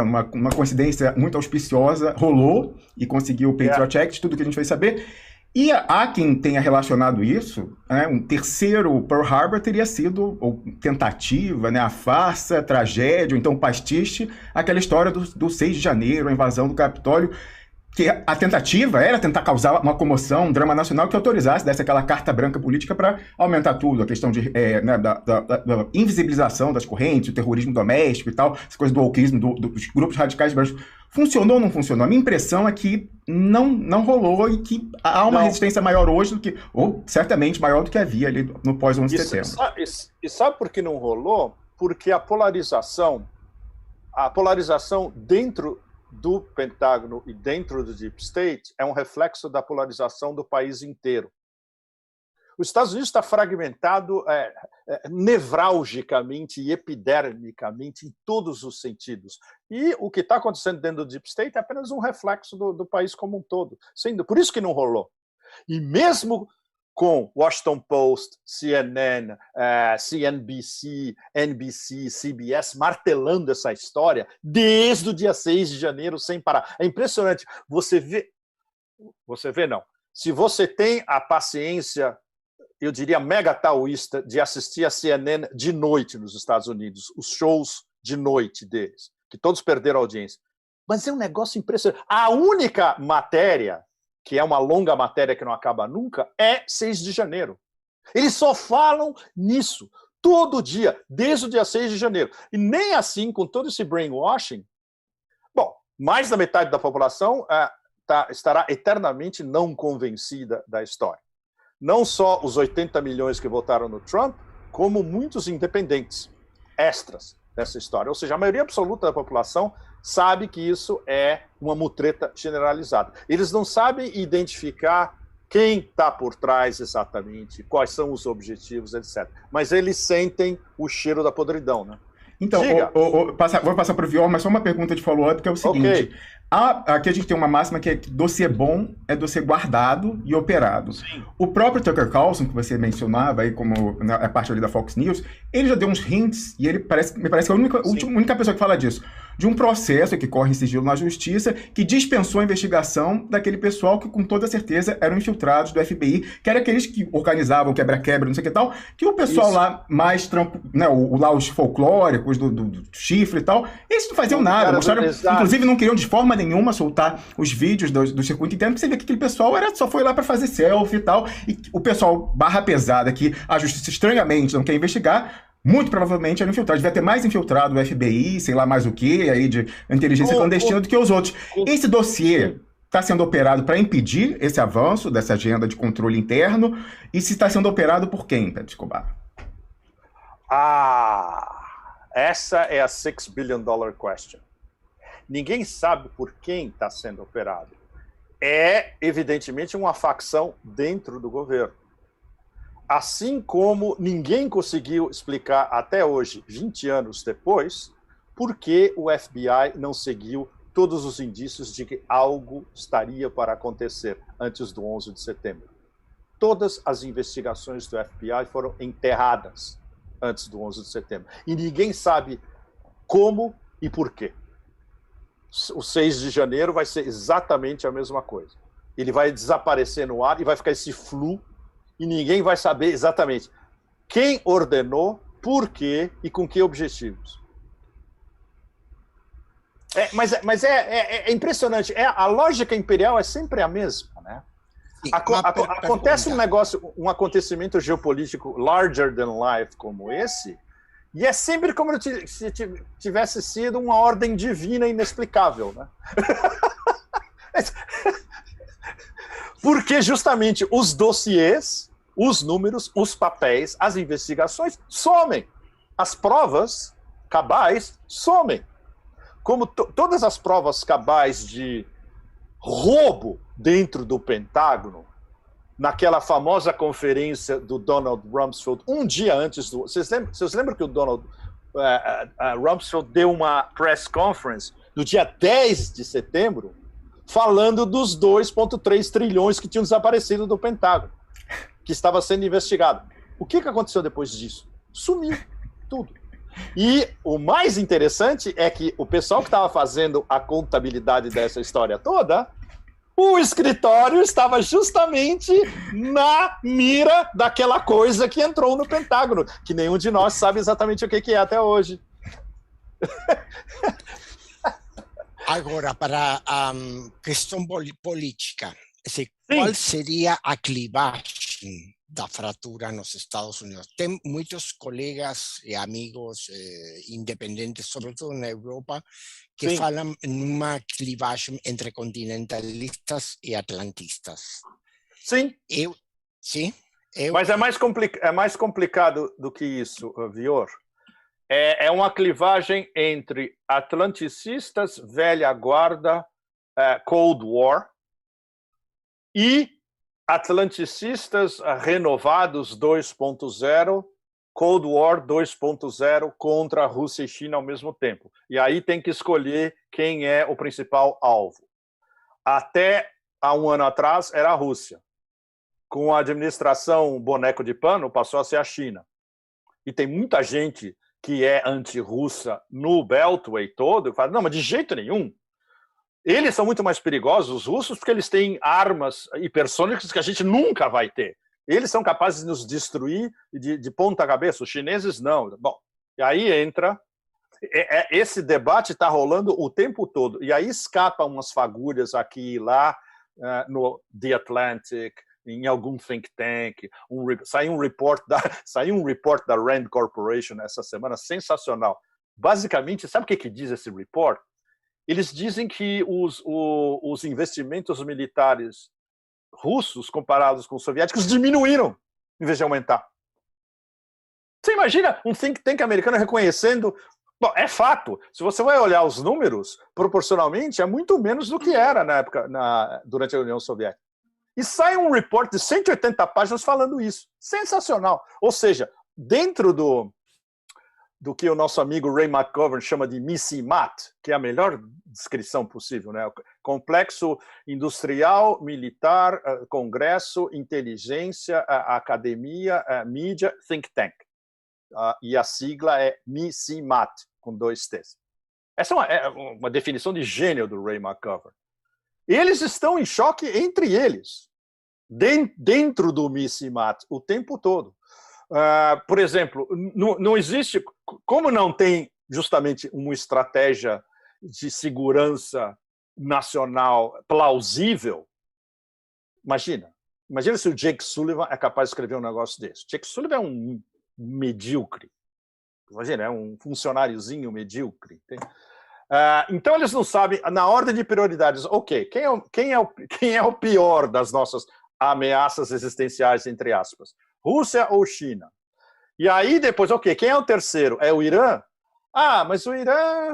uma coincidência muito auspiciosa, rolou e conseguiu o Patriot Act, tudo que a gente vai saber. E há quem tenha relacionado isso, né, um terceiro Pearl Harbor teria sido ou tentativa, né, a farsa, a tragédia, ou então o pastiche, aquela história do 6 de janeiro, a invasão do Capitólio, que a tentativa era tentar causar uma comoção, um drama nacional que autorizasse, desse aquela carta branca política para aumentar tudo, a questão né, da invisibilização das correntes, o terrorismo doméstico e tal, essa coisa do wokeismo, dos grupos radicais brancos. Funcionou ou não funcionou? A minha impressão é que não rolou e que há uma resistência maior hoje do que, ou certamente maior do que havia ali no pós-11 de setembro. E sabe por que não rolou? Porque a polarização dentro do Pentágono e dentro do Deep State é um reflexo da polarização do país inteiro. Os Estados Unidos está fragmentado nevralgicamente e epidermicamente em todos os sentidos. E o que está acontecendo dentro do Deep State é apenas um reflexo do país como um todo. Por isso que não rolou. E mesmo com Washington Post, CNN, CNBC, NBC, CBS martelando essa história desde o dia 6 de janeiro sem parar. É impressionante. Você vê não. Se você tem a paciência, eu diria mega taoísta, de assistir a CNN de noite nos Estados Unidos, os shows de noite deles, que todos perderam a audiência. Mas é um negócio impressionante. A única matéria, que é uma longa matéria que não acaba nunca, é 6 de janeiro. Eles só falam nisso, todo dia, desde o dia 6 de janeiro. E nem assim, com todo esse brainwashing, bom, mais da metade da população estará eternamente não convencida da história. Não só os 80 milhões que votaram no Trump, como muitos independentes, extras dessa história. Ou seja, a maioria absoluta da população sabe que isso é uma mutreta generalizada. Eles não sabem identificar quem está por trás exatamente, quais são os objetivos, etc. Mas eles sentem o cheiro da podridão, né? Então, vou passar para o Viola, mas só uma pergunta de follow-up, que é o seguinte. Okay. Aqui a gente tem uma máxima que é que dossiê bom é dossiê guardado e operado. Sim. O próprio Tucker Carlson, que você mencionava aí como a parte ali da Fox News, ele já deu uns hints, e ele me parece que é a única pessoa que fala disso, de um processo que corre em sigilo na justiça, que dispensou a investigação daquele pessoal que com toda certeza eram infiltrados do FBI, que eram aqueles que organizavam quebra-quebra, não sei o que tal, que o pessoal lá mais, né, lá os folclóricos do chifre e tal, eles não faziam nada, mostraram, inclusive não queriam de forma nenhuma soltar os vídeos do circuito interno, porque você vê que aquele pessoal só foi lá para fazer selfie e tal, e o pessoal barra pesada que a justiça estranhamente não quer investigar, muito provavelmente era infiltrado. Devia ter mais infiltrado o FBI, sei lá mais o que, aí de inteligência clandestina do que os outros. Esse dossiê está sendo operado para impedir esse avanço dessa agenda de controle interno, e se está sendo operado por quem, Pedro Escobar? Essa é a $6 billion question. Ninguém sabe por quem está sendo operado. É, evidentemente, uma facção dentro do governo. Assim como ninguém conseguiu explicar até hoje, 20 anos depois, por que o FBI não seguiu todos os indícios de que algo estaria para acontecer antes do 11 de setembro. Todas as investigações do FBI foram enterradas antes do 11 de setembro. E ninguém sabe como e por quê. O 6 de janeiro vai ser exatamente a mesma coisa. Ele vai desaparecer no ar e vai ficar esse flu, e ninguém vai saber exatamente quem ordenou, por quê e com que objetivos. Mas é impressionante. A lógica imperial é sempre a mesma, né? Sim, acontece um negócio, um acontecimento geopolítico larger than life como esse, e é sempre como se tivesse sido uma ordem divina inexplicável, né? Porque justamente os dossiês, os números, os papéis, as investigações somem. As provas cabais somem. Como todas as provas cabais de roubo dentro do Pentágono, naquela famosa conferência do Donald Rumsfeld, um dia antes do... Vocês lembram que o Donald Rumsfeld deu uma press conference no dia 10 de setembro, falando dos 2,3 trilhões que tinham desaparecido do Pentágono, que estava sendo investigado. O que aconteceu depois disso? Sumiu tudo. E o mais interessante é que o pessoal que estava fazendo a contabilidade dessa história toda, o escritório estava justamente na mira daquela coisa que entrou no Pentágono, que nenhum de nós sabe exatamente o que é até hoje. Agora, para a questão política, qual seria a clivagem da fratura nos Estados Unidos? Tem muitos colegas e amigos independentes, sobretudo na Europa, que falam numa clivagem entre continentalistas e atlantistas. Sim. Mas é mais complicado do que isso, Vior. É uma clivagem entre atlanticistas, velha guarda, Cold War, e atlanticistas renovados 2.0, Cold War 2.0 contra a Rússia e China ao mesmo tempo. E aí tem que escolher quem é o principal alvo. Até há um ano atrás era a Rússia. Com a administração boneco de pano, passou a ser a China. E tem muita gente que é anti-russa no Beltway todo, que fala, não, mas de jeito nenhum. Eles são muito mais perigosos, os russos, porque eles têm armas hipersônicas que a gente nunca vai ter. Eles são capazes de nos destruir de ponta cabeça, os chineses não. Bom, e aí entra... Esse debate está rolando o tempo todo, e aí escapa umas fagulhas aqui e lá, no The Atlantic, em algum think tank, saiu um report da Rand Corporation essa semana, sensacional. Basicamente, sabe o que diz esse report? Eles dizem que os investimentos militares russos, comparados com os soviéticos, diminuíram, em vez de aumentar. Você imagina um think tank americano reconhecendo... Bom, é fato. Se você vai olhar os números, proporcionalmente, é muito menos do que era na época, durante a União Soviética. E sai um report de 180 páginas falando isso. Sensacional. Ou seja, dentro do que o nosso amigo Ray McGovern chama de MISIMAT, que é a melhor descrição possível, né? Complexo industrial, militar, congresso, inteligência, academia, mídia, think tank. E a sigla é MISIMAT, com 2 T's. Essa é uma definição de gênio do Ray McGovern. Eles estão em choque entre eles, dentro do MISIMAT, o tempo todo. Por exemplo, não existe... Como não tem justamente uma estratégia de segurança nacional plausível, imagina se o Jake Sullivan é capaz de escrever um negócio desse. Jake Sullivan é um medíocre. Imagina, é um funcionáriozinho medíocre. Então eles não sabem, na ordem de prioridades, ok, quem é o pior das nossas ameaças existenciais, entre aspas? Rússia ou China? E aí depois, ok, quem é o terceiro? É o Irã? Mas o Irã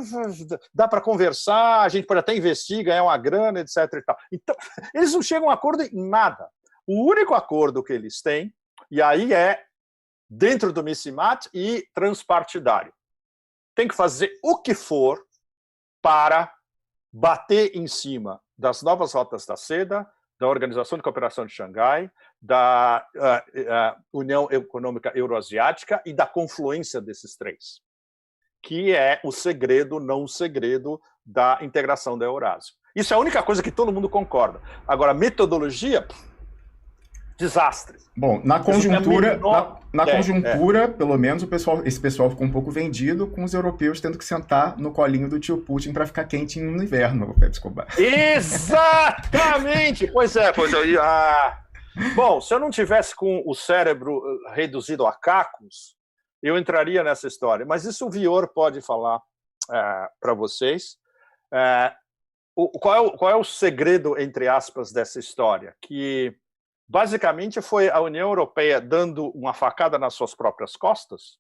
dá para conversar, a gente pode até investir, ganhar uma grana, etc. E tal. Então, eles não chegam a acordo em nada. O único acordo que eles têm, e aí é dentro do MISIMAT e transpartidário. Tem que fazer o que for para bater em cima das novas rotas da seda, da Organização de Cooperação de Xangai, da União Econômica Euroasiática e da confluência desses três, que é o segredo, não o segredo, da integração da Eurásia. Isso é a única coisa que todo mundo concorda. Agora, metodologia, desastre. Bom, na conjuntura, conjuntura, pelo menos esse pessoal ficou um pouco vendido, com os europeus tendo que sentar no colinho do tio Putin para ficar quentinho no inverno, o Pepe Escobar. Exatamente! Pois é. Bom, se eu não tivesse com o cérebro reduzido a cacos, eu entraria nessa história. Mas isso o Vior pode falar para vocês. Qual é o segredo, entre aspas, dessa história? Que basicamente foi a União Europeia dando uma facada nas suas próprias costas,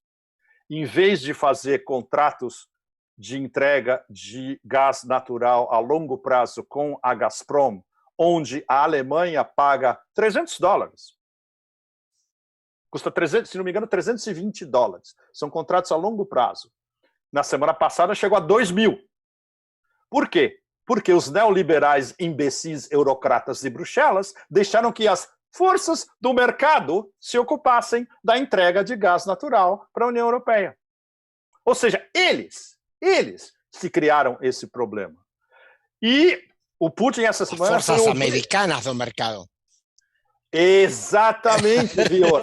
em vez de fazer contratos de entrega de gás natural a longo prazo com a Gazprom, onde a Alemanha paga $300. Custa, se não me engano, $320. São contratos a longo prazo. Na semana passada chegou a 2.000. Por quê? Porque os neoliberais imbecis eurocratas de Bruxelas deixaram que as forças do mercado se ocupassem da entrega de gás natural para a União Europeia. Ou seja, eles se criaram esse problema. E o Putin essa semana... As forças americanas do mercado. Exatamente, Vior.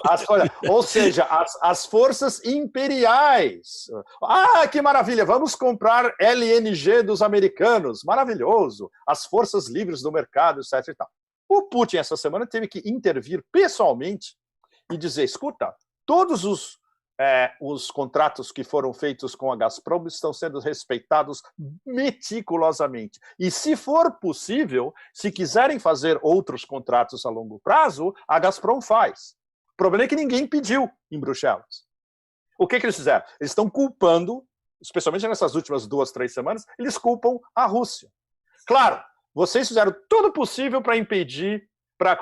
Ou seja, as forças imperiais. Ah, que maravilha, vamos comprar LNG dos americanos. Maravilhoso. As forças livres do mercado, etc. E tal. O Putin, essa semana, teve que intervir pessoalmente e dizer, escuta, todos os contratos que foram feitos com a Gazprom estão sendo respeitados meticulosamente. E, se for possível, se quiserem fazer outros contratos a longo prazo, a Gazprom faz. O problema é que ninguém pediu em Bruxelas. O que eles fizeram? Eles estão culpando, especialmente nessas últimas 2, 3 semanas, eles culpam a Rússia. Claro, vocês fizeram tudo possível para impedir, para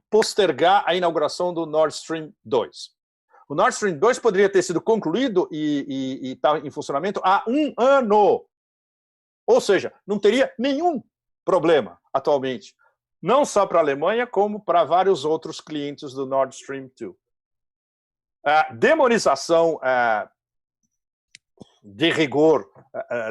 postergar a inauguração do Nord Stream 2. O Nord Stream 2 poderia ter sido concluído e está em funcionamento há 1 ano. Ou seja, não teria nenhum problema atualmente. Não só para a Alemanha, como para vários outros clientes do Nord Stream 2. A demonização de rigor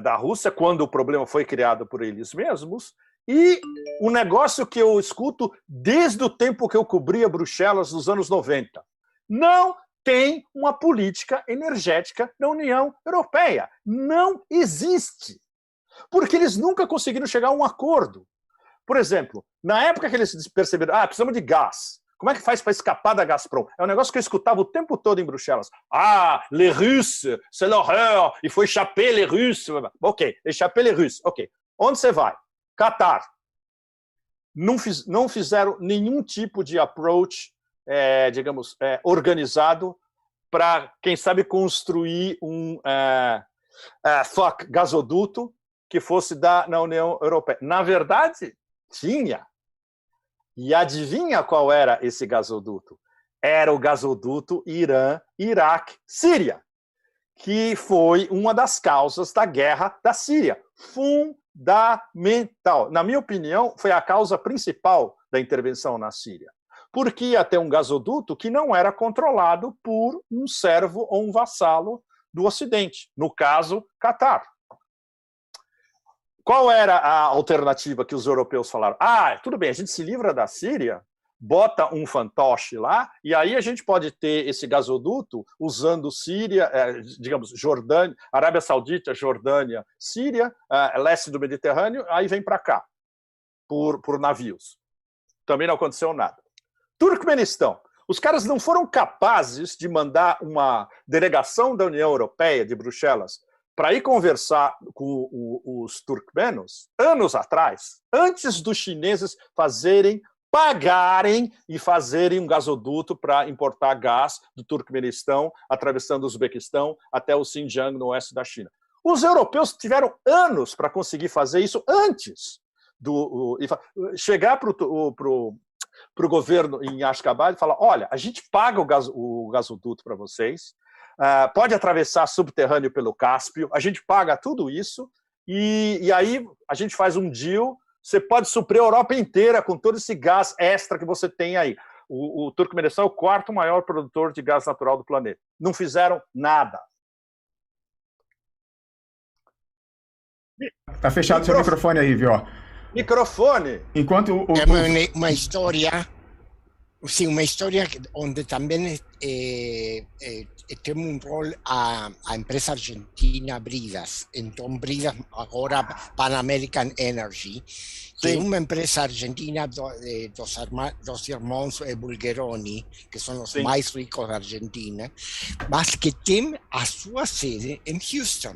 da Rússia, quando o problema foi criado por eles mesmos, e um negócio que eu escuto desde o tempo que eu cobria Bruxelas nos anos 90. Não tem uma política energética na União Europeia. Não existe. Porque eles nunca conseguiram chegar a um acordo. Por exemplo, na época que eles perceberam, precisamos de gás. Como é que faz para escapar da Gazprom? É um negócio que eu escutava o tempo todo em Bruxelas. Les Russes, c'est l'horreur, il faut échapper les Russes. Ok, échapper les Russes. Ok. Onde você vai? Catar. Não fizeram nenhum tipo de approach, organizado para, quem sabe, construir um gasoduto que fosse na União Europeia. Na verdade, tinha. E adivinha qual era esse gasoduto? Era o gasoduto Irã, Iraque, Síria, que foi uma das causas da guerra da Síria. Fundamental. Na minha opinião, foi a causa principal da intervenção na Síria. Porque ia ter um gasoduto que não era controlado por um servo ou um vassalo do Ocidente, no caso, Catar. Qual era a alternativa que os europeus falaram? Tudo bem, a gente se livra da Síria, bota um fantoche lá, e aí a gente pode ter esse gasoduto usando Síria, Jordânia, Arábia Saudita, Jordânia, Síria, leste do Mediterrâneo, aí vem para cá, por navios. Também não aconteceu nada. Turcomenistão. Os caras não foram capazes de mandar uma delegação da União Europeia, de Bruxelas, para ir conversar com os turcmenos, anos atrás, antes dos chineses pagarem e fazerem um gasoduto para importar gás do Turcomenistão, atravessando o Uzbequistão até o Xinjiang, no oeste da China. Os europeus tiveram anos para conseguir fazer isso antes chegar para o governo em Ashgabat e falar, olha, a gente paga o gasoduto para vocês, pode atravessar subterrâneo pelo Cáspio, a gente paga tudo isso, e aí a gente faz um deal, você pode suprir a Europa inteira com todo esse gás extra que você tem aí. O Turcomenistão é o 4º maior produtor de gás natural do planeta. Não fizeram nada. Tá fechado o seu microfone aí, viu? Microfone! Enquanto É uma história, sim, uma história onde também tem um rol a empresa argentina Bridas. Então, Bridas, agora Pan American Energy, que é uma empresa argentina dos irmãos Bulgeroni, que são os mais ricos da Argentina, mas que tem a sua sede em Houston.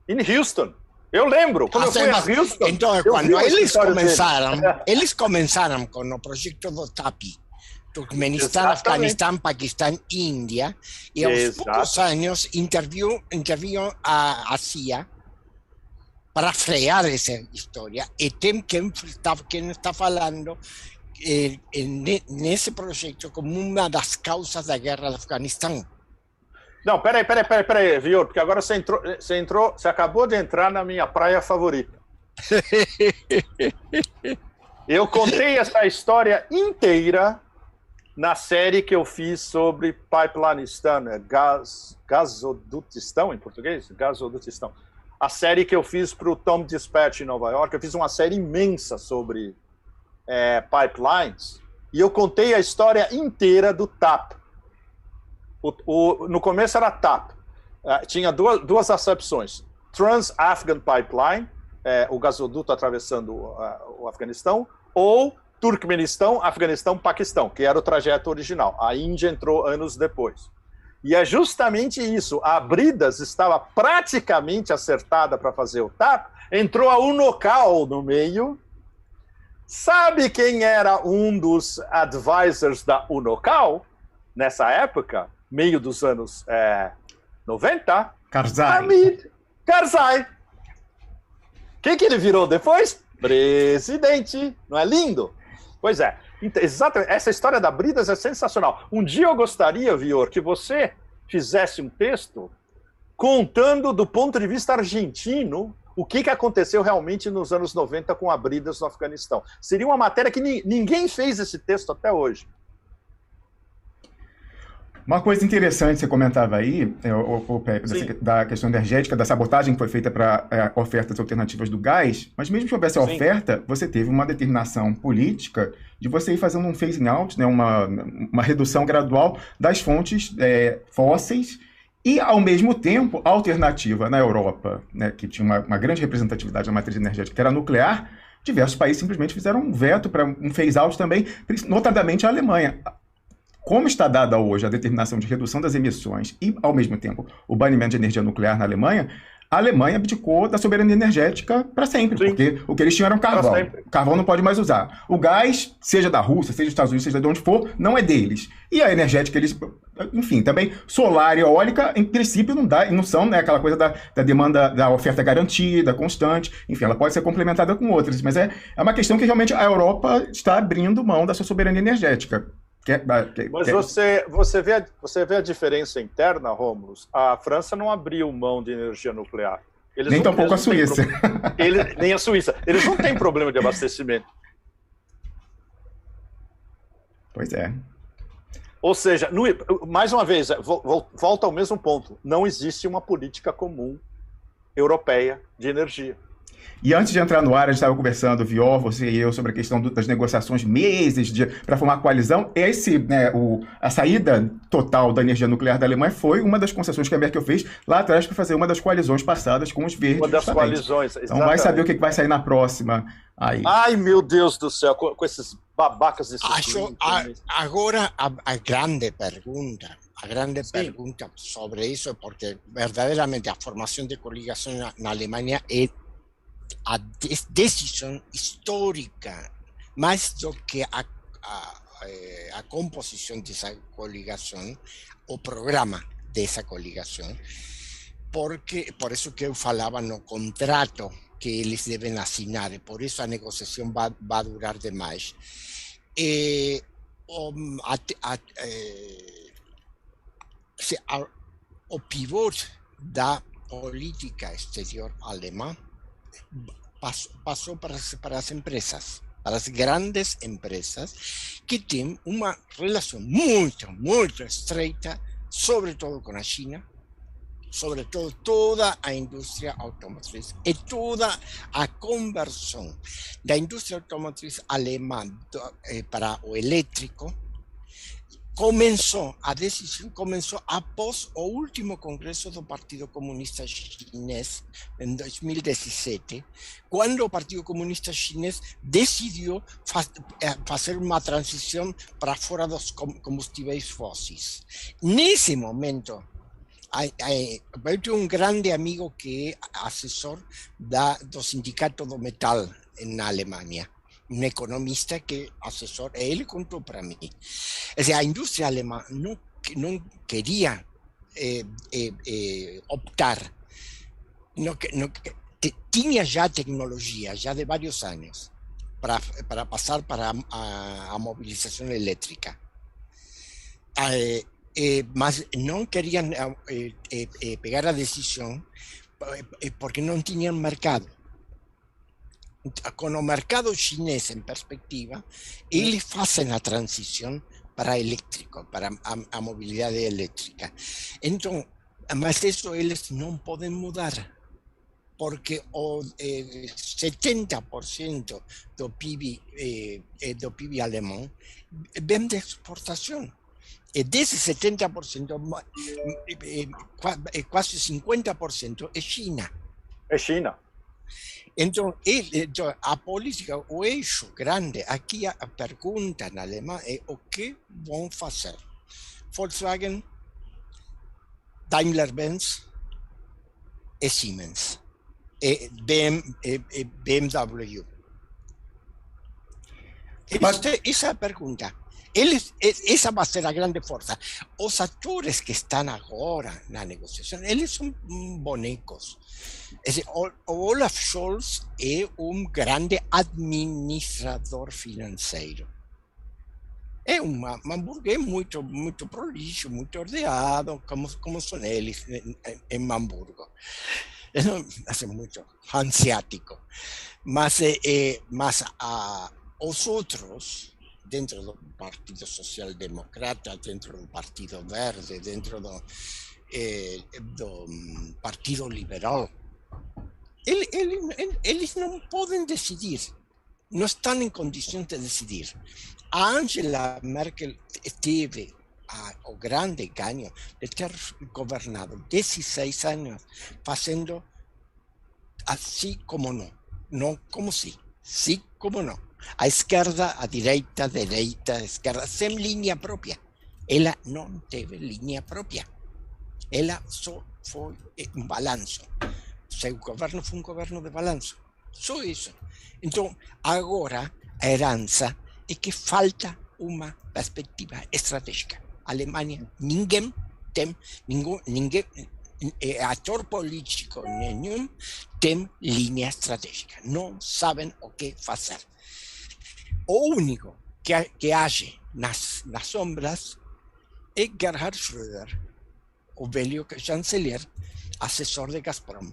Em Houston. Eu lembro, quando eu fui a Houston. Então, quando eles começaram com o projeto do TAP, Turkmenistán, Afganistán, Paquistán, Índia, e aos poucos anos interviu a CIA para frear essa história, e tem quem está falando nesse projeto como uma das causas da guerra do Afeganistão. Não, peraí, Vior, porque agora você acabou de entrar na minha praia favorita. Eu contei essa história inteira na série que eu fiz sobre Pipelinistão, Gasodutistão em português? Gasodutistão. A série que eu fiz para o Tom Dispatch em Nova York, eu fiz uma série imensa sobre pipelines, e eu contei a história inteira do TAP. No começo era TAP, tinha duas acepções: Trans-Afghan Pipeline, o gasoduto atravessando o Afeganistão, ou Turkmenistão, Afeganistão, Paquistão, que era o trajeto original. A Índia entrou anos depois. E é justamente isso, a Bridas estava praticamente acertada para fazer o TAP, entrou a Unocal no meio. Sabe quem era um dos advisors da Unocal nessa época? Meio dos anos 90, Karzai. Hamid Karzai. Quem que ele virou depois? Presidente. Não é lindo? Pois é. Exatamente. Essa história da Bridas é sensacional. Um dia eu gostaria, Vior, que você fizesse um texto contando do ponto de vista argentino o que aconteceu realmente nos anos 90 com a Bridas no Afeganistão. Seria uma matéria que ninguém fez esse texto até hoje. Uma coisa interessante que você comentava aí, Pepe, da questão energética, da sabotagem que foi feita para ofertas alternativas do gás, mas mesmo que houvesse a oferta, você teve uma determinação política de você ir fazendo um phasing out, né, uma redução gradual das fontes fósseis e, ao mesmo tempo, a alternativa na Europa, né, que tinha uma grande representatividade na matriz energética, que era nuclear. Diversos países simplesmente fizeram um veto para um phase out também, notadamente a Alemanha. Como está dada hoje a determinação de redução das emissões e, ao mesmo tempo, o banimento de energia nuclear na Alemanha, a Alemanha abdicou da soberania energética para sempre, porque o que eles tinham era um carvão. O carvão não pode mais usar. O gás, seja da Rússia, seja dos Estados Unidos, seja de onde for, não é deles. E a energética, eles... Enfim, também solar e eólica, em princípio, não são, né, aquela coisa da demanda, da oferta garantida, constante. Enfim, ela pode ser complementada com outras, mas é uma questão que realmente a Europa está abrindo mão da sua soberania energética. Mas você vê a diferença interna, Rômulus? A França não abriu mão de energia nuclear. Nem tampouco a Suíça. Nem a Suíça. Eles não têm problema de abastecimento. Pois é. Ou seja, mais uma vez, volta ao mesmo ponto. Não existe uma política comum europeia de energia. E antes de entrar no ar, a gente estava conversando, Vior, você e eu, sobre a questão das negociações meses para formar a coalizão. A saída total da energia nuclear da Alemanha foi uma das concessões que a Merkel fez lá atrás para fazer uma das coalizões passadas com os verdes. Uma das coalizões, exatamente. Então vai saber o que vai sair na próxima. Aí. Ai, meu Deus do céu, com esses babacas. Agora, a grande pergunta sobre isso, porque verdadeiramente a formação de coligação na Alemanha é a decisão histórica, mais do que a composição dessa coligação, o programa dessa coligação, porque por isso que eu falava no contrato que eles devem assinar, e por isso a negociação vai durar demais. O pivote da política exterior alemã passou para as empresas, para as grandes empresas, que têm uma relação muito, muito estreita, sobretudo com a China, sobretudo toda a indústria automotriz e toda a conversão da indústria automotriz alemã para o elétrico, a decisão começou após o último congresso do Partido Comunista Chinês, em 2017, quando o Partido Comunista Chinês decidiu fazer uma transição para fora dos combustíveis fósseis. Nesse momento, eu tenho um grande amigo que é assessor do Sindicato do Metal na Alemanha, um economista que assessor, ele contou para mim. A indústria alemã não queria optar, tinha já tecnologia, já de vários anos, para passar para a mobilização elétrica. Mas não queriam pegar a decisão porque não tinham mercado. Com o mercado chinês em perspectiva, eles fazem a transição para elétrico, para a mobilidade elétrica. Então, mas isso eles não podem mudar, porque o 70% do PIB alemão vem de exportação. E desse 70%, quase 50% é China. É China. Então, a política, o eixo grande, aqui a pergunta na Alemanha é o que vão fazer. Volkswagen, Daimler-Benz e Siemens, e BMW. Essa é a pergunta. Essa vai ser a grande força. Os atores que estão agora na negociação, eles são bonecos. O Olaf Scholz é um grande administrador financeiro. É um hamburguês muito prolixo, muito ordenado, como são eles em Hamburgo. É muito hanseático. Mas os outros, dentro do Partido Social Democrata, dentro do Partido Verde, dentro do Partido Liberal, eles não podem decidir, não estão em condições de decidir. A Angela Merkel teve o grande ganho de ter governado 16 anos fazendo assim como não como sim como não. A esquerda, a direita, a esquerda, sem linha própria. Ela não teve linha própria. Ela só foi um balanço. Seu governo foi um governo de balanço. Só isso. Então, agora, a herança é que falta uma perspectiva estratégica. A Alemanha, ninguém, ator político nenhum tem linha estratégica. Não sabem o que fazer. O único que age nas sombras é Gerhard Schröder, o velho chanceler, assessor de Gazprom.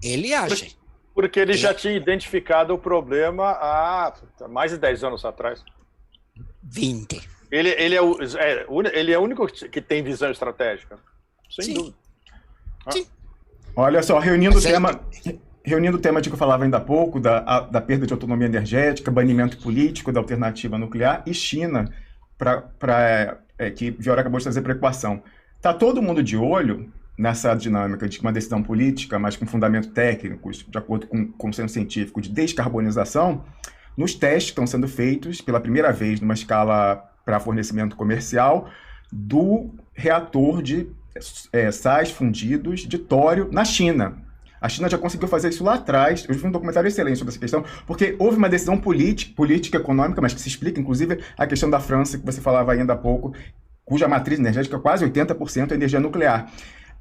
Ele age. Porque ele já tinha identificado o problema há mais de 10 anos atrás. 20. Ele é o único que tem visão estratégica. Sem dúvida. Sim. Olha só, reunindo o tema de que eu falava ainda há pouco, da perda de autonomia energética, banimento político da alternativa nuclear e China, que Viora acabou de trazer para a equação. Está todo mundo de olho nessa dinâmica de uma decisão política, mas com fundamento técnico, de acordo com o consenso científico, de descarbonização, nos testes que estão sendo feitos pela primeira vez numa escala para fornecimento comercial do reator de sais fundidos de tório na China. A China já conseguiu fazer isso lá atrás. Eu vi um documentário excelente sobre essa questão, porque houve uma decisão política, econômica, mas que se explica, inclusive, a questão da França, que você falava ainda há pouco, cuja matriz energética, quase 80% é energia nuclear.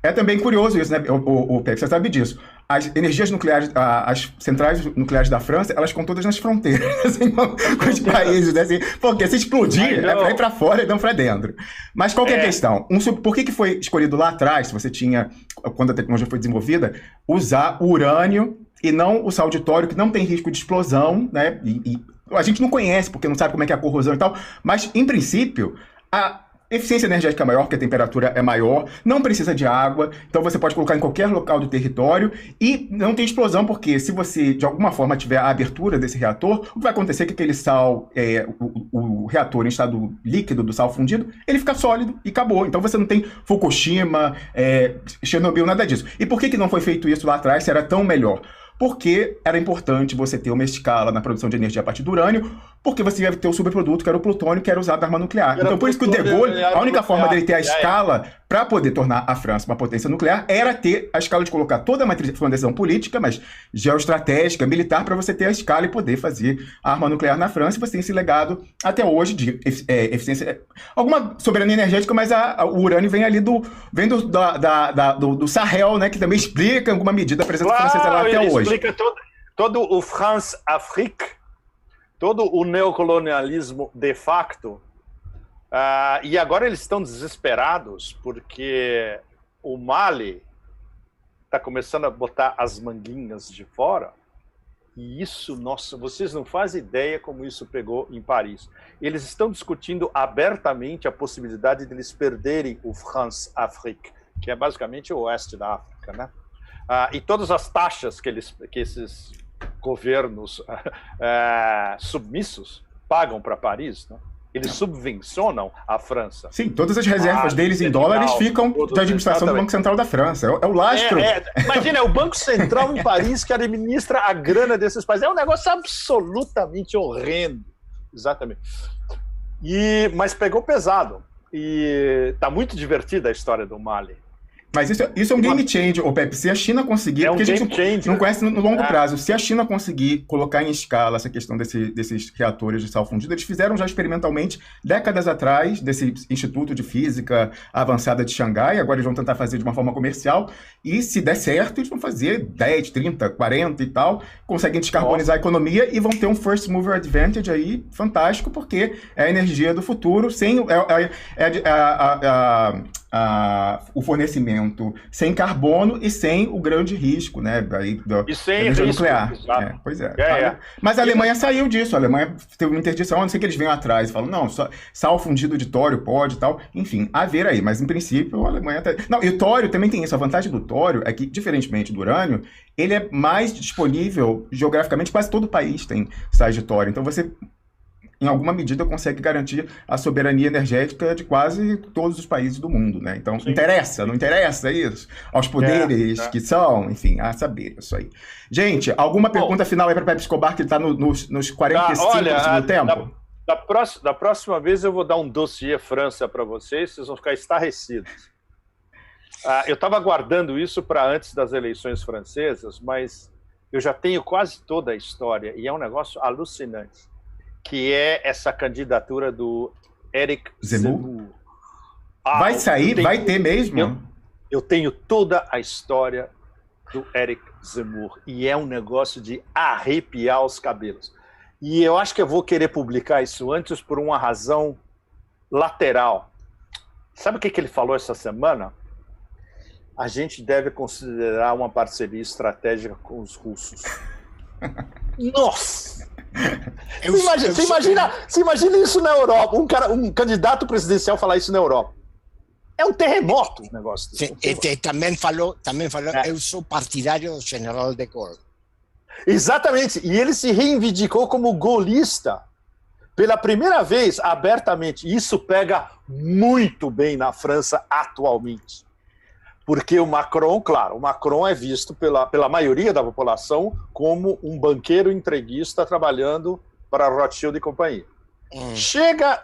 É também curioso isso, né, o Peck, você sabe disso. As energias nucleares, as centrais nucleares da França, elas estão todas nas fronteiras, assim, com os países, né, assim, porque se explodir, é para ir para fora e não para dentro. Mas qual que é a questão? Por que foi escolhido lá atrás, se você tinha, quando a tecnologia foi desenvolvida, usar o urânio e não o sal de tório, que não tem risco de explosão, né, e a gente não conhece, porque não sabe como é que é a corrosão e tal, mas, em princípio, eficiência energética é maior, porque a temperatura é maior, não precisa de água, então você pode colocar em qualquer local do território e não tem explosão, porque se você, de alguma forma, tiver a abertura desse reator, o que vai acontecer é que aquele sal, o reator em estado líquido do sal fundido, ele fica sólido e acabou. Então você não tem Fukushima, Chernobyl, nada disso. E por que não foi feito isso lá atrás, se era tão melhor? Porque era importante você ter uma escala na produção de energia a partir do urânio, porque você ia ter o subproduto, que era o plutônio, que era usado na arma nuclear. Então, por isso que o De Gaulle, a única forma dele ter a escala para poder tornar a França uma potência nuclear era ter a escala de colocar toda a matriz, foi uma decisão política, mas geoestratégica, militar, para você ter a escala e poder fazer a arma nuclear na França. E você tem esse legado até hoje de eficiência, alguma soberania energética, mas o urânio vem ali do Sahel, né, que também explica alguma medida a presença francesa lá até hoje. Explica todo o France-Afrique, todo o neocolonialismo de facto. E agora eles estão desesperados porque o Mali está começando a botar as manguinhas de fora. E isso, nossa, vocês não fazem ideia como isso pegou em Paris. Eles estão discutindo abertamente a possibilidade de eles perderem o France-Afrique, que é basicamente o oeste da África, né? E todas as taxas que esses governos submissos pagam para Paris, né? Eles subvencionam a França. Sim, todas as reservas deles em dólares ficam da administração do Banco Central da França. É o lastro. Imagina, é o Banco Central em Paris que administra a grana desses países. É um negócio absolutamente horrendo. Exatamente. Mas pegou pesado. E está muito divertida a história do Mali. Mas isso é um game changer, Pepe. Se a China conseguir, porque a gente não conhece no longo prazo, se a China conseguir colocar em escala essa questão desses reatores de sal fundido, eles fizeram já experimentalmente, décadas atrás, desse Instituto de Física Avançada de Xangai, agora eles vão tentar fazer de uma forma comercial, e se der certo, eles vão fazer 10, 30, 40 e tal, conseguem descarbonizar a economia e vão ter um first mover advantage aí fantástico, porque é a energia do futuro, sem o fornecimento sem carbono e sem o grande risco, né? Da energia nuclear. Pois é. Mas a Alemanha saiu disso. A Alemanha teve uma interdição, a não ser que eles venham atrás e falam, não, só sal fundido de tório pode e tal. Enfim, a ver aí. Mas, em princípio, a Alemanha tá... Não, e o tório também tem isso. A vantagem do tório é que, diferentemente do urânio, ele é mais disponível geograficamente. Quase todo o país tem sais de tório. Então, você... em alguma medida, consegue garantir a soberania energética de quase todos os países do mundo, né? Então, Sim. Não interessa isso? Aos poderes que são, enfim, a saber isso aí. Gente, alguma pergunta final aí para Pepe Escobar, que ele está nos 45 do segundo tempo? Da próxima vez eu vou dar um dossiê França para vocês vão ficar estarrecidos. Eu estava aguardando isso para antes das eleições francesas, mas eu já tenho quase toda a história, e é um negócio alucinante, que é essa candidatura do Eric Zemmour. Vai sair? Vai ter mesmo? Eu tenho toda a história do Eric Zemmour, e é um negócio de arrepiar os cabelos. E eu acho que eu vou querer publicar isso antes por uma razão lateral. Sabe o que ele falou essa semana? A gente deve considerar uma parceria estratégica com os russos. Nossa! Você imagina isso na Europa, um candidato presidencial falar isso na Europa. É um terremoto o negócio. Também falou, eu sou partidário do general de Gaulle. Exatamente, e ele se reivindicou como golista pela primeira vez abertamente. Isso pega muito bem na França atualmente. Porque o Macron é visto pela maioria da população como um banqueiro entreguista trabalhando para Rothschild e companhia. Chega,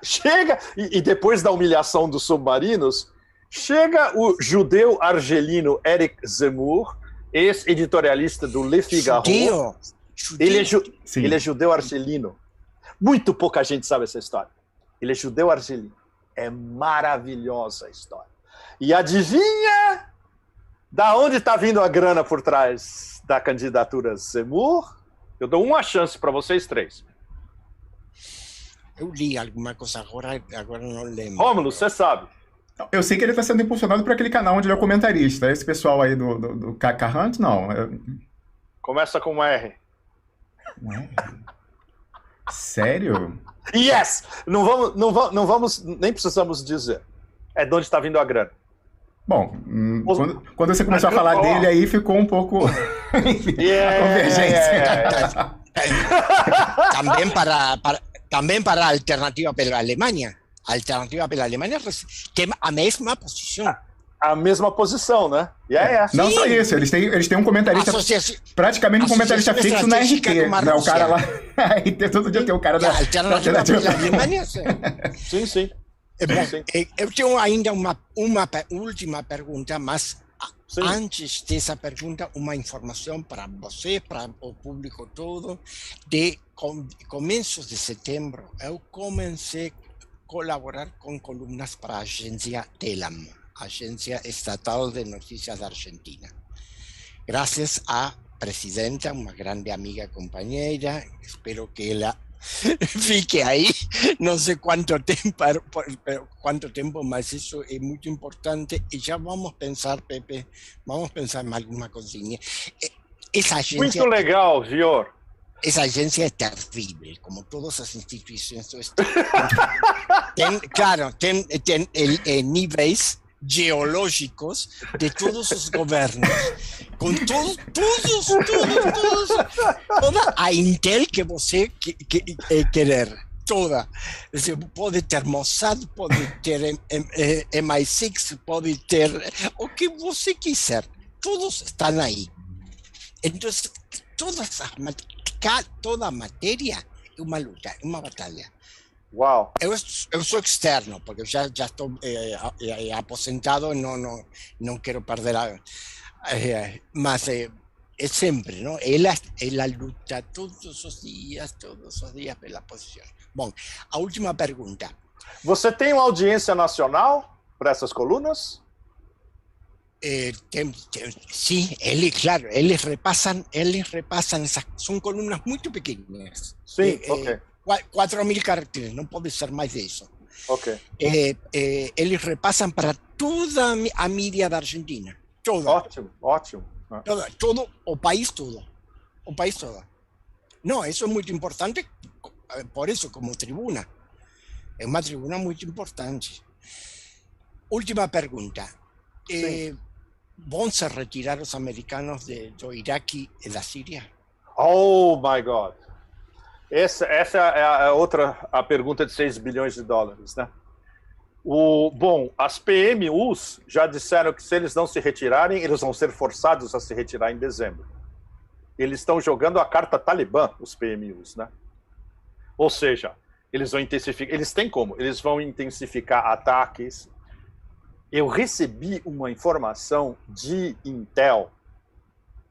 e depois da humilhação dos submarinos, chega o judeu argelino Eric Zemmour, ex-editorialista do Le Figaro. Ele é judeu argelino. Muito pouca gente sabe essa história. Ele é judeu argelino. É maravilhosa a história. E adivinha da onde está vindo a grana por trás da candidatura Zemmour? Eu dou uma chance para vocês três. Eu li alguma coisa agora não lembro. Rômulo, você sabe. Eu sei que ele está sendo impulsionado por aquele canal onde ele é o comentarista. Esse pessoal aí do Carrant, não. Começa com um R. Sério? Yes! Não vamos, nem precisamos dizer. É de onde está vindo a grana. Bom, quando você começou a falar dele, aí ficou um pouco a convergência. Também para a alternativa pela Alemanha. A alternativa pela Alemanha tem a mesma posição. A mesma posição, né? Não só isso, eles têm um comentarista, praticamente um comentarista fixo na RT, né? O cara lá, na RT, todo dia tem o cara da alternativa pela Alemanha. Sim, sim. Eu tenho ainda uma última pergunta, mas antes dessa pergunta, uma informação para você, para o público todo. De começos de setembro, eu comecei a colaborar com colunas para a agência TELAM, Agência Estatal de Notícias da Argentina. Graças à presidenta, uma grande amiga companheira, espero que ela fique aí, não sei quanto tempo, mas isso é muito importante e já vamos pensar, Pepe, em alguma coisinha. Essa agência, muito legal, Vior. Essa agência é terrível, como todas as instituições. Tem níveis geológicos de todos os governos, com todos, toda a Intel que você querer, toda. Pode ter Mossad, pode ter MI6, pode ter o que você quiser, todos estão aí. Então, toda a matéria é uma luta, é uma batalha. Uau! Eu sou externo, porque eu já estou aposentado e não quero perder mas é sempre, não? Ela luta todos os dias pela posição. Bom, a última pergunta. Você tem uma audiência nacional para essas colunas? Sim, eles repassam são colunas muito pequenas. Sim, ok. 4.000 caracteres, não pode ser mais isso. Ok. Eles repassam para toda a mídia da Argentina. Toda. Ótimo. Todo o país todo. Não, isso é muito importante, por isso, como tribuna. É uma tribuna muito importante. Última pergunta. Vão se retirar os americanos do Iraque e da Síria? Oh, my God. Essa é a pergunta de 6 bilhões de dólares, né? Bom, as PMUs já disseram que se eles não se retirarem, eles vão ser forçados a se retirar em dezembro. Eles estão jogando a carta Talibã, os PMUs, né? Ou seja, eles vão intensificar, eles vão intensificar ataques. Eu recebi uma informação de Intel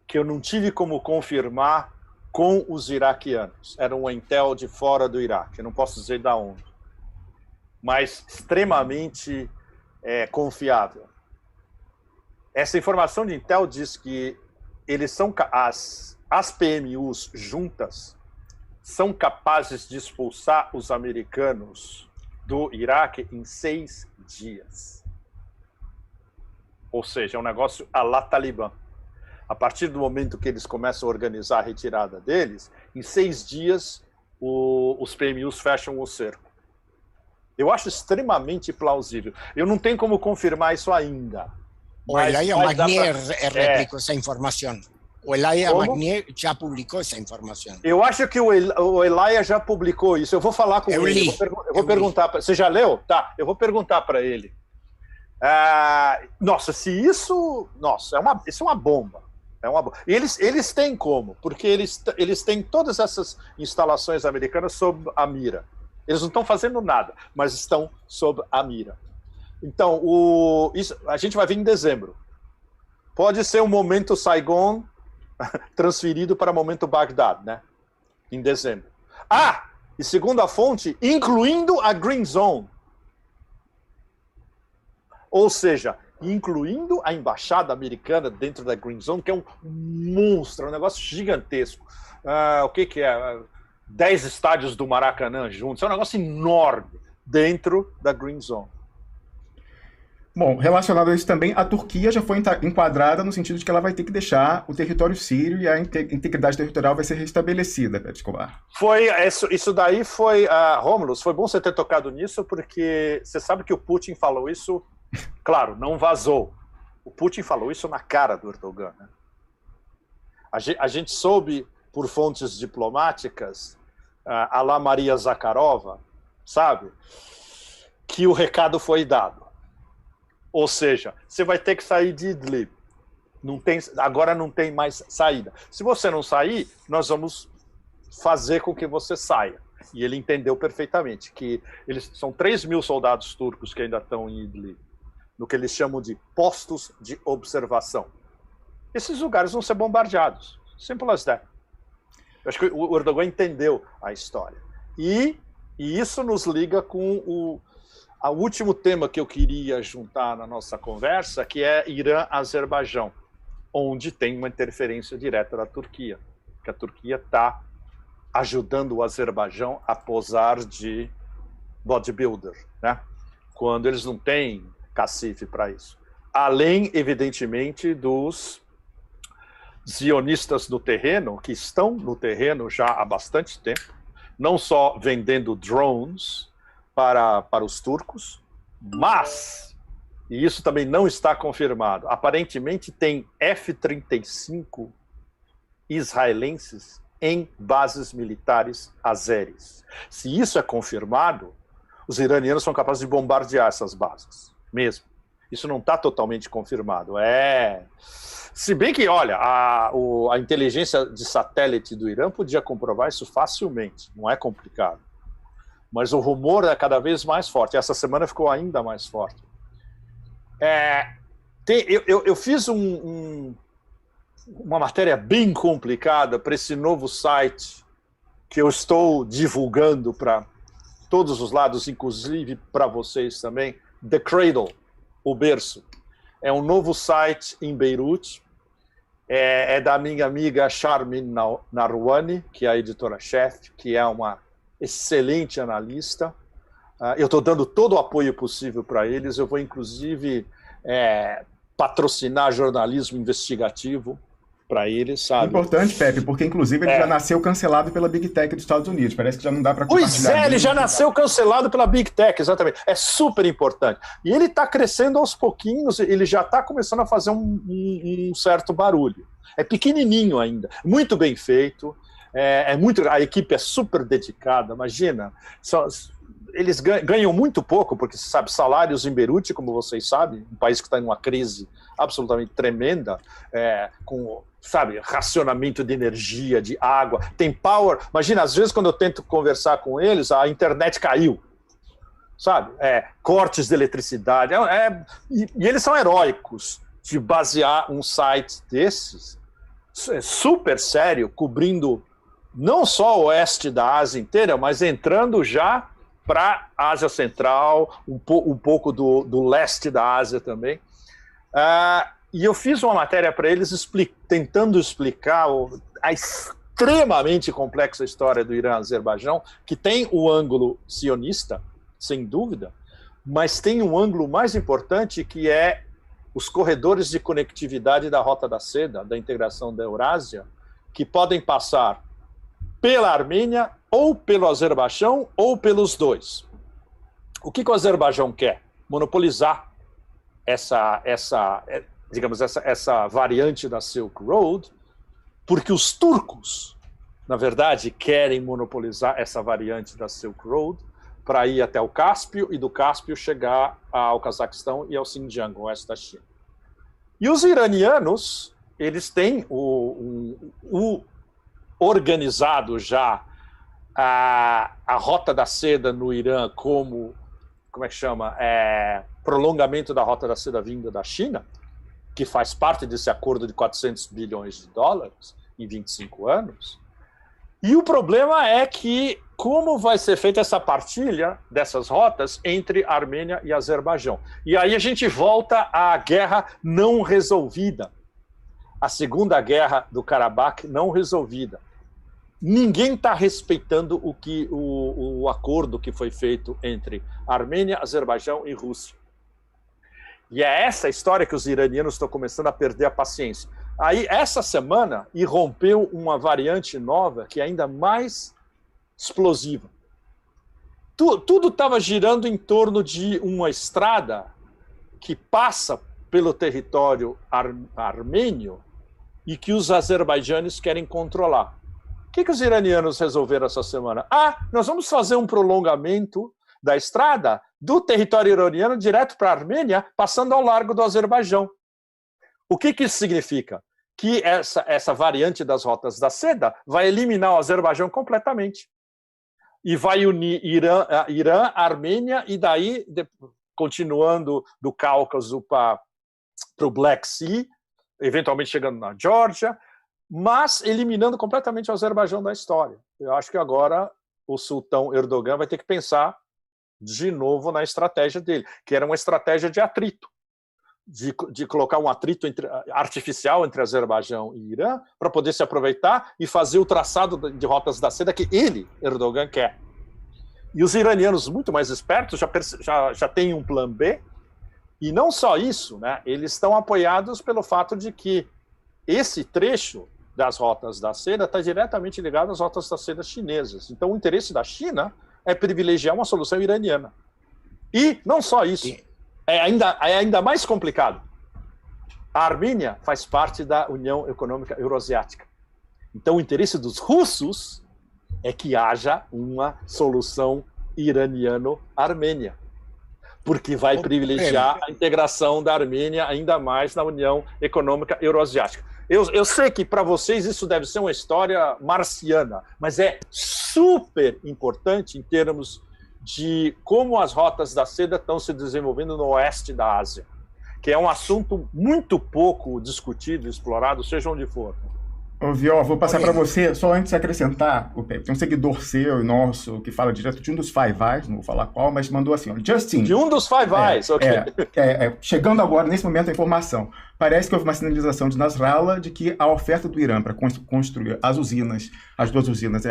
que eu não tive como confirmar com os iraquianos. Era um Intel de fora do Iraque, eu não posso dizer de onde, mas extremamente confiável. Essa informação de Intel diz que eles são as PMUs juntas são capazes de expulsar os americanos do Iraque em 6 dias. Ou seja, é um negócio à la Talibã. A partir do momento que eles começam a organizar a retirada deles, em 6 dias os PMUs fecham o cerco. Eu acho extremamente plausível. Eu não tenho como confirmar isso ainda. O Elia Magnier replicou essa informação. O Elia Magnier já publicou essa informação. Eu acho que o Elia já publicou isso. Eu vou falar com ele. Eu vou perguntar. Você já leu? Tá. Eu vou perguntar para ele. Nossa, se isso... Nossa, isso é uma bomba. E eles têm como, porque eles têm todas essas instalações americanas sob a mira. Eles não estão fazendo nada, mas estão sob a mira. Então, isso a gente vai ver em dezembro. Pode ser um momento Saigon transferido para o momento Bagdad, né? Em dezembro. E segundo a fonte, incluindo a Green Zone. Ou seja, incluindo a embaixada americana dentro da Green Zone, que é um monstro, um negócio gigantesco. O que é? 10 estádios do Maracanã juntos. É um negócio enorme dentro da Green Zone. Bom, relacionado a isso também, a Turquia já foi enquadrada no sentido de que ela vai ter que deixar o território sírio e a integridade territorial vai ser restabelecida, Pepe Escobar. Isso daí foi, Rômulo, foi bom você ter tocado nisso, porque você sabe que o Putin falou isso, claro, não vazou. O Putin falou isso na cara do Erdogan, né? A gente soube, por fontes diplomáticas, a lá Maria Zakharova, sabe, que o recado foi dado. Ou seja, você vai ter que sair de Idlib. Agora não tem mais saída. Se você não sair, nós vamos fazer com que você saia. E ele entendeu perfeitamente que são 3 mil soldados turcos que ainda estão em Idlib, no que eles chamam de postos de observação. Esses lugares vão ser bombardeados. Simple as that. Eu acho que o Erdogan entendeu a história. E isso nos liga com o último tema que eu queria juntar na nossa conversa, que é Irã-Azerbaijão, onde tem uma interferência direta da Turquia, que a Turquia está ajudando o Azerbaijão a posar de bodybuilder, né? Quando eles não têm cacife para isso. Além, evidentemente, dos zionistas no terreno, que estão no terreno já há bastante tempo, não só vendendo drones para os turcos, mas, e isso também não está confirmado, aparentemente tem F-35 israelenses em bases militares azeres. Se isso é confirmado, os iranianos são capazes de bombardear essas bases, mesmo. Isso não está totalmente confirmado. Se bem que, olha, a inteligência de satélite do Irã podia comprovar isso facilmente, não é complicado. Mas o rumor é cada vez mais forte. Essa semana ficou ainda mais forte. Eu fiz uma matéria bem complicada para esse novo site que eu estou divulgando para todos os lados, inclusive para vocês também, The Cradle, o berço. É um novo site em Beirute, é da minha amiga Sharmin Narwani, que é a editora-chefe, que é uma excelente analista. Eu estou dando todo o apoio possível para eles. Eu vou, inclusive, patrocinar jornalismo investigativo para eles, sabe? Importante, Pepe, porque, inclusive, ele já nasceu cancelado pela Big Tech dos Estados Unidos. Parece que já não dá para compartilhar. Pois ele já nasceu cancelado pela Big Tech, exatamente. É super importante. E ele está crescendo aos pouquinhos, ele já está começando a fazer um certo barulho. É pequenininho ainda, muito bem feito. A equipe é super dedicada, imagina. Eles ganham muito pouco, porque, sabe, salários em Beirute, como vocês sabem, um país que está em uma crise absolutamente tremenda, com, sabe, racionamento de energia, de água, tem power. Imagina, às vezes, quando eu tento conversar com eles, a internet caiu, sabe? Cortes de eletricidade. E eles são heróicos de basear um site desses, super sério, cobrindo não só o oeste da Ásia inteira, mas entrando já para a Ásia Central, um pouco do leste da Ásia também. E eu fiz uma matéria para eles tentando explicar a extremamente complexa história do Irã-Azerbaijão, que tem o ângulo sionista, sem dúvida, mas tem um ângulo mais importante, que é os corredores de conectividade da Rota da Seda, da integração da Eurásia, que podem passar pela Armênia, ou pelo Azerbaijão, ou pelos dois. O que o Azerbaijão quer? Monopolizar essa variante da Silk Road, porque os turcos, na verdade, querem monopolizar essa variante da Silk Road para ir até o Cáspio, e do Cáspio chegar ao Cazaquistão e ao Xinjiang, o oeste da China. E os iranianos, eles têm organizado já a Rota da Seda no Irã como é que chama? Prolongamento da Rota da Seda vinda da China, que faz parte desse acordo de 400 bilhões de dólares em 25 anos. E o problema é que como vai ser feita essa partilha dessas rotas entre Armênia e Azerbaijão. E aí a gente volta à guerra não resolvida, a Segunda Guerra do Karabakh não resolvida. Ninguém está respeitando o acordo que foi feito entre Armênia, Azerbaijão e Rússia. E é essa história que os iranianos estão começando a perder a paciência. Aí, essa semana, irrompeu uma variante nova que é ainda mais explosiva. Tudo estava girando em torno de uma estrada que passa pelo território armênio e que os azerbaijanos querem controlar. O que os iranianos resolveram essa semana? Nós vamos fazer um prolongamento da estrada do território iraniano direto para a Armênia, passando ao largo do Azerbaijão. O que isso significa? Que essa variante das rotas da seda vai eliminar o Azerbaijão completamente. E vai unir Irã, Armênia, e daí, continuando do Cáucaso para o Black Sea, eventualmente chegando na Geórgia, mas eliminando completamente o Azerbaijão da história. Eu acho que agora o sultão Erdogan vai ter que pensar de novo na estratégia dele, que era uma estratégia de atrito, de colocar um atrito artificial entre Azerbaijão e Irã para poder se aproveitar e fazer o traçado de rotas da seda que ele, Erdogan, quer. E os iranianos, muito mais espertos, já têm um plano B, e não só isso, né, eles estão apoiados pelo fato de que esse trecho das rotas da seda está diretamente ligado às rotas da seda chinesas. Então, o interesse da China é privilegiar uma solução iraniana. E não só isso, é ainda mais complicado. A Armênia faz parte da União Econômica Euroasiática. Então, o interesse dos russos é que haja uma solução iraniano-armênia, porque vai privilegiar a integração da Armênia ainda mais na União Econômica Euroasiática. Eu sei que para vocês isso deve ser uma história marciana, mas é super importante em termos de como as rotas da seda estão se desenvolvendo no oeste da Ásia, que é um assunto muito pouco discutido, explorado, seja onde for. Ô, Vior, vou passar para você, só antes de acrescentar, tem um seguidor seu e nosso que fala direto de um dos Five Eyes, não vou falar qual, mas mandou assim, Justin... De um dos Five Eyes, ok. Chegando agora, nesse momento, a informação. Parece que houve uma sinalização de Nasrallah de que a oferta do Irã para construir as duas usinas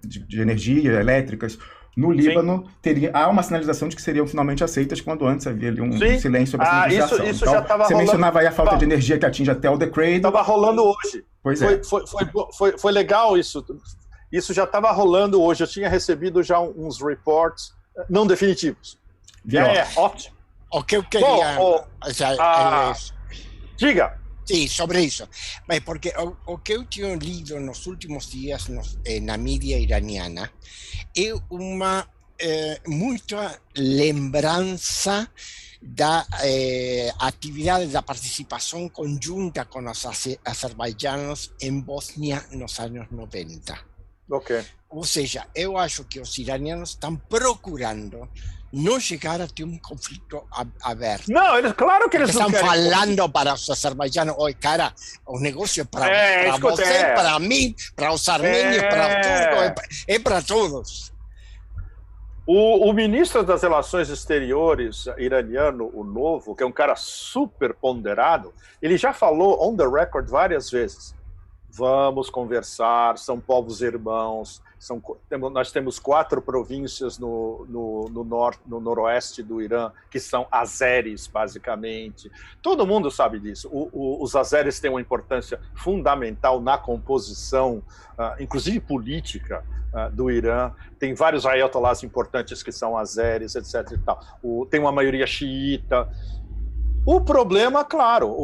de energia elétricas no Líbano, há uma sinalização de que seriam finalmente aceitas, quando antes havia ali um silêncio sobre essa negociação. Isso então, já estava rolando. Você mencionava aí a falta de energia que atinge até o The Cradle. Estava rolando hoje. Pois foi legal isso. Isso já estava rolando hoje. Eu tinha recebido já uns reports não definitivos. Ótimo. O que eu queria... Diga. Sim, sobre isso. Mas porque o que eu tinha lido nos últimos dias na mídia iraniana é uma muita lembrança da atividade da participação conjunta com os azerbaijanos em Bósnia nos anos 90. Ok. Ou seja, eu acho que os iranianos estão procurando não chegar a ter um conflito aberto. Não, claro que eles estão não querem. falando para os azerbaijanos, oi, cara, o negócio é para você, para mim, para os armênios, para os turcos, é para todos. O ministro das Relações Exteriores iraniano, o novo, que é um cara super ponderado, ele já falou on the record várias vezes. Vamos conversar, são povos irmãos, nós temos 4 províncias no noroeste do Irã, que são azeres, basicamente. Todo mundo sabe disso. Os azeres têm uma importância fundamental na composição, inclusive política, do Irã. Tem vários ayatollahs importantes que são azeres, etc. E tal. Tem uma maioria xiita. O problema, claro,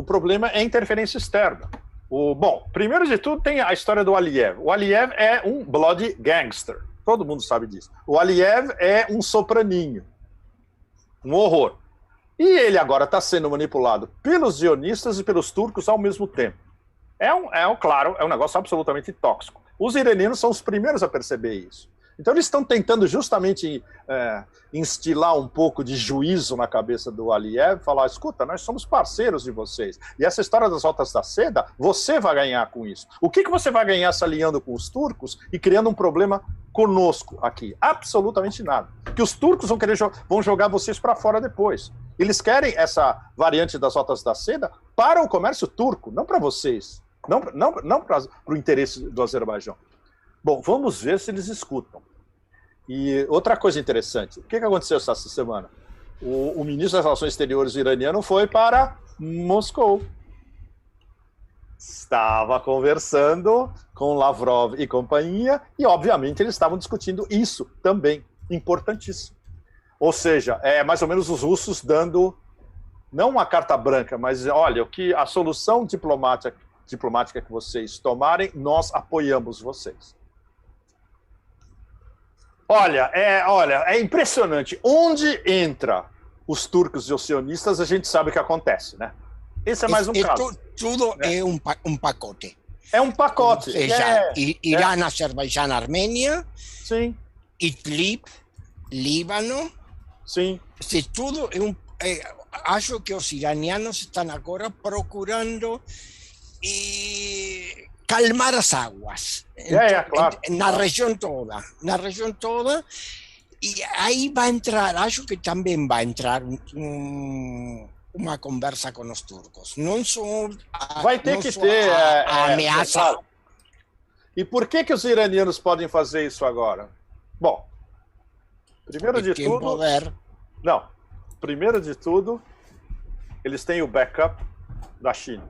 é a interferência externa. Bom, primeiro de tudo tem a história do Aliyev. O Aliyev é um blood gangster. Todo mundo sabe disso. O Aliyev é um sopraninho. Um horror. E ele agora está sendo manipulado pelos zionistas e pelos turcos ao mesmo tempo. Claro, é um negócio absolutamente tóxico. Os iranianos são os primeiros a perceber isso. Então eles estão tentando justamente instilar um pouco de juízo na cabeça do Aliyev, falar, escuta, nós somos parceiros de vocês. E essa história das rotas da seda, você vai ganhar com isso. O que você vai ganhar se aliando com os turcos e criando um problema conosco aqui? Absolutamente nada. Que os turcos vão jogar vocês para fora depois. Eles querem essa variante das rotas da seda para o comércio turco, não para vocês. Não para o interesse do Azerbaijão. Bom, vamos ver se eles escutam. E outra coisa interessante, o que aconteceu essa semana? o ministro das Relações Exteriores iraniano foi para Moscou. Estava conversando com Lavrov e companhia, e obviamente eles estavam discutindo isso também, importantíssimo. Ou seja, é mais ou menos os russos dando, não uma carta branca, mas olha, a solução diplomática que vocês tomarem, nós apoiamos vocês. Olha, é impressionante. Onde entra os turcos e os sionistas, a gente sabe o que acontece, né? Esse é mais um caso. Tudo é um pacote. É um pacote. Ou seja, Irã, Azerbaijão, Armênia, sim. Idlib, Líbano. Sim. Se tudo acho que os iranianos estão agora procurando calmar as águas claro. na região toda, e aí vai entrar, acho que também vai entrar uma conversa com os turcos. Não só vai ter que ter a ameaça. Claro. E por que os iranianos podem fazer isso agora? Bom, primeiro de tudo, primeiro de tudo, eles têm o backup da China,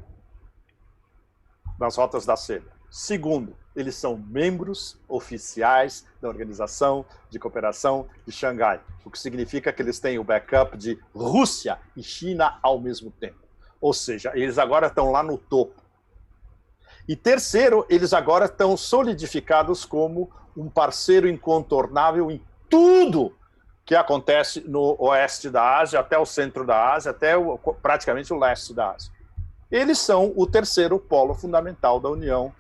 nas rotas da seda. Segundo, eles são membros oficiais da Organização de Cooperação de Xangai, o que significa que eles têm o backup de Rússia e China ao mesmo tempo. Ou seja, eles agora estão lá no topo. E terceiro, eles agora estão solidificados como um parceiro incontornável em tudo que acontece no oeste da Ásia, até o centro da Ásia, até praticamente o leste da Ásia. Eles são o terceiro polo fundamental da União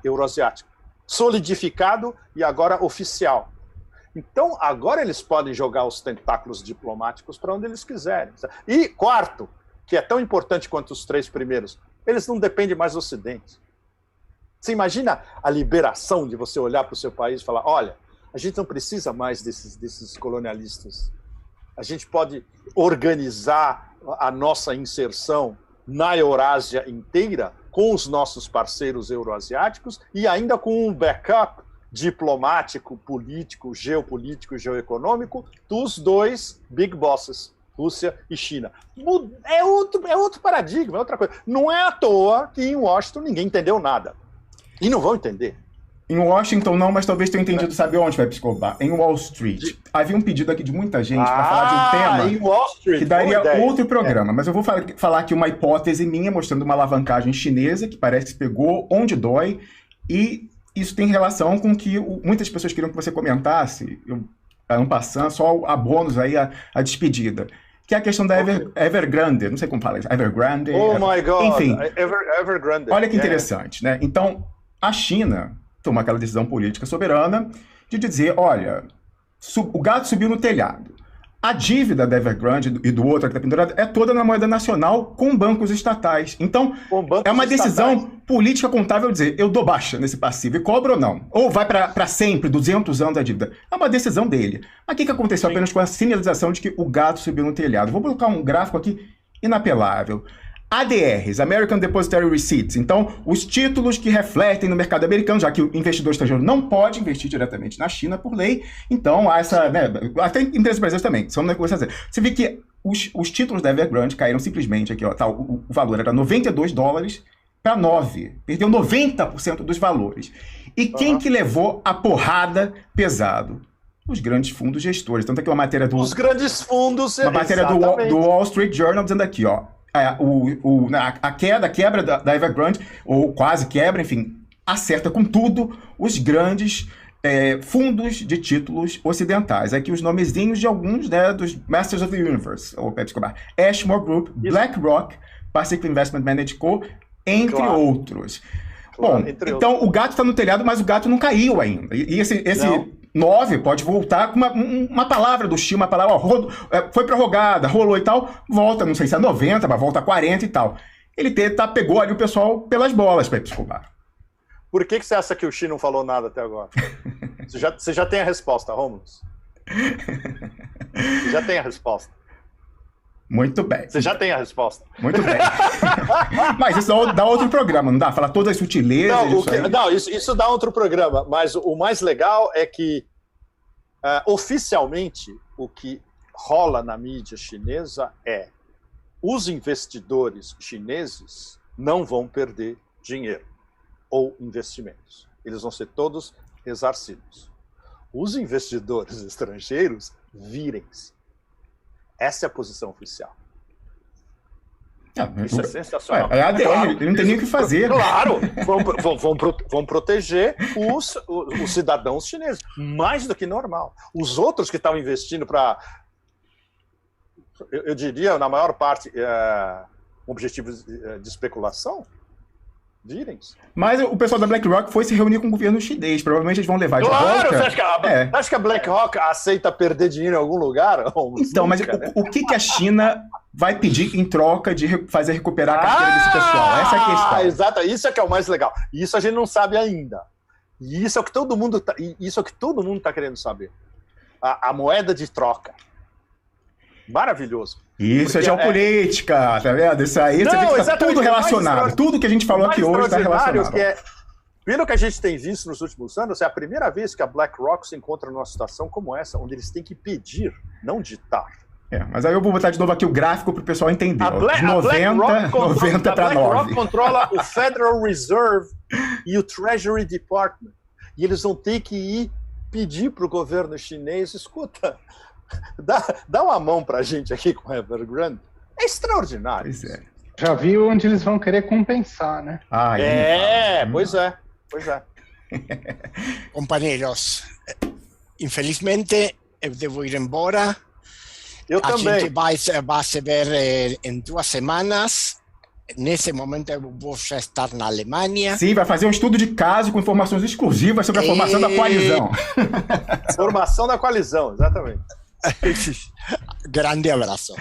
Euroasiática, solidificado e agora oficial. Então, agora eles podem jogar os tentáculos diplomáticos para onde eles quiserem. E quarto, que é tão importante quanto os três primeiros, eles não dependem mais do Ocidente. Você imagina a liberação de você olhar para o seu país e falar, olha, a gente não precisa mais desses colonialistas. A gente pode organizar a nossa inserção na Eurásia inteira, com os nossos parceiros euroasiáticos e ainda com um backup diplomático, político, geopolítico, geoeconômico dos dois big bosses, Rússia e China. É outro paradigma, é outra coisa. Não é à toa que em Washington ninguém entendeu nada. E não vão entender. Em Washington não, mas talvez tenha entendido, sabe onde, Pepe Escobar? Em Wall Street. Havia um pedido aqui de muita gente para falar de um tema em Wall Street, que daria outro programa. Mas eu vou falar aqui uma hipótese minha, mostrando uma alavancagem chinesa que parece que pegou onde dói, e isso tem relação com que muitas pessoas queriam que você comentasse, ano passando, só a bônus aí, a despedida, que é a questão da Evergrande, não sei como fala isso, Evergrande. My God, enfim, Evergrande. Olha que interessante, né? Então, a China tomar aquela decisão política soberana de dizer, olha, o gato subiu no telhado. A dívida da Evergrande e do outro que está pendurado é toda na moeda nacional com bancos estatais. Então, é uma decisão política contável dizer, eu dou baixa nesse passivo e cobro ou não. Ou vai para sempre, 200 anos da dívida. É uma decisão dele. Mas o que aconteceu apenas com a sinalização de que o gato subiu no telhado? Vou colocar um gráfico aqui inapelável. ADRs, American Depositary Receipts. Então, os títulos que refletem no mercado americano, já que o investidor estrangeiro não pode investir diretamente na China por lei, então há essa, né, até empresas brasileiras também, são negociações. Você vê que os títulos da Evergrande caíram simplesmente aqui, ó, tá, o valor era $92 para 9, perdeu 90% dos valores. E quem que levou a porrada pesado? Os grandes fundos gestores. Tanto aqui uma matéria do... Os grandes fundos, uma matéria do Wall Street Journal dizendo aqui, ó, a quebra da Evergrande, ou quase quebra, enfim, acerta com tudo os grandes fundos de títulos ocidentais. Aqui os nomezinhos de alguns, né, dos Masters of the Universe, ou Pepe Escobar, Ashmore Group, BlackRock, Pacific Investment Management Co., entre outros. Bom, então o gato está no telhado, mas o gato não caiu ainda. E esse 9 pode voltar com uma palavra do Xi, uma palavra, ó, foi prorrogada, rolou e tal, volta, não sei se é 90, mas volta a 40 e tal. Ele pegou ali o pessoal pelas bolas, Pepe Escobar. Por que você acha que o Xi não falou nada até agora? Você já tem a resposta, Romulus. Você já tem a resposta. Muito bem. Você já tem a resposta. Muito bem. Mas isso dá outro programa, não dá? Falar todas as sutilezas. Isso dá outro programa. Mas o mais legal é que, oficialmente, o que rola na mídia chinesa é: os investidores chineses não vão perder dinheiro ou investimentos. Eles vão ser todos ressarcidos. Os investidores estrangeiros virem-se. Essa é a posição oficial. Isso é sensacional. É ADR, não tem nem o que fazer. Claro, vão proteger os cidadãos chineses, mais do que normal. Os outros que estavam investindo para, eu diria, na maior parte, objetivos de especulação, virem-se. Mas o pessoal da BlackRock foi se reunir com o governo chinês. Provavelmente eles vão levar de volta. Claro, você acha que a BlackRock aceita perder dinheiro em algum lugar? Então, mas o que a China vai pedir em troca de fazer recuperar a carteira desse pessoal? Essa é a questão. Exato, isso é que é o mais legal. Isso a gente não sabe ainda. E isso é o que todo mundo está querendo saber. A moeda de troca. Maravilhoso. Isso é geopolítica, tá vendo? Isso aí tá tudo relacionado. Tudo que a gente falou aqui hoje está relacionado. Pelo que a gente tem visto nos últimos anos, é a primeira vez que a BlackRock se encontra numa situação como essa, onde eles têm que pedir, não ditar. Mas aí eu vou botar de novo aqui o gráfico para o pessoal entender. De 90 para 9. A BlackRock controla o Federal Reserve e o Treasury Department. E eles vão ter que ir pedir para o governo chinês: escuta, dá uma mão para a gente aqui com a Evergrande. É extraordinário. Pois é. Já viu onde eles vão querer compensar, né? Pois é. Companheiros, infelizmente eu devo ir embora. Eu também. A gente vai se ver em 2 semanas. Nesse momento eu vou já estar na Alemanha. Sim, vai fazer um estudo de caso com informações exclusivas sobre a formação da coalizão. Formação da coalizão, exatamente. Grande abraço.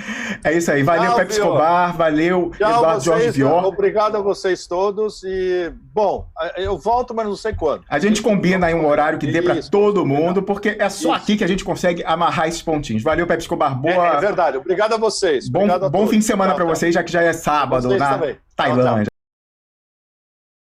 É isso aí. Valeu, Pepe Escobar. Valeu, Eduardo Jorge Vior. Obrigado a vocês todos. E, bom, eu volto, mas não sei quando. A gente combina aí um horário que dê para todo mundo, porque é só aqui que a gente consegue amarrar esses pontinhos. Valeu, Pepe Escobar. Boa. É verdade. Obrigado a vocês. Bom fim de semana para vocês, já que já é sábado na Tailândia.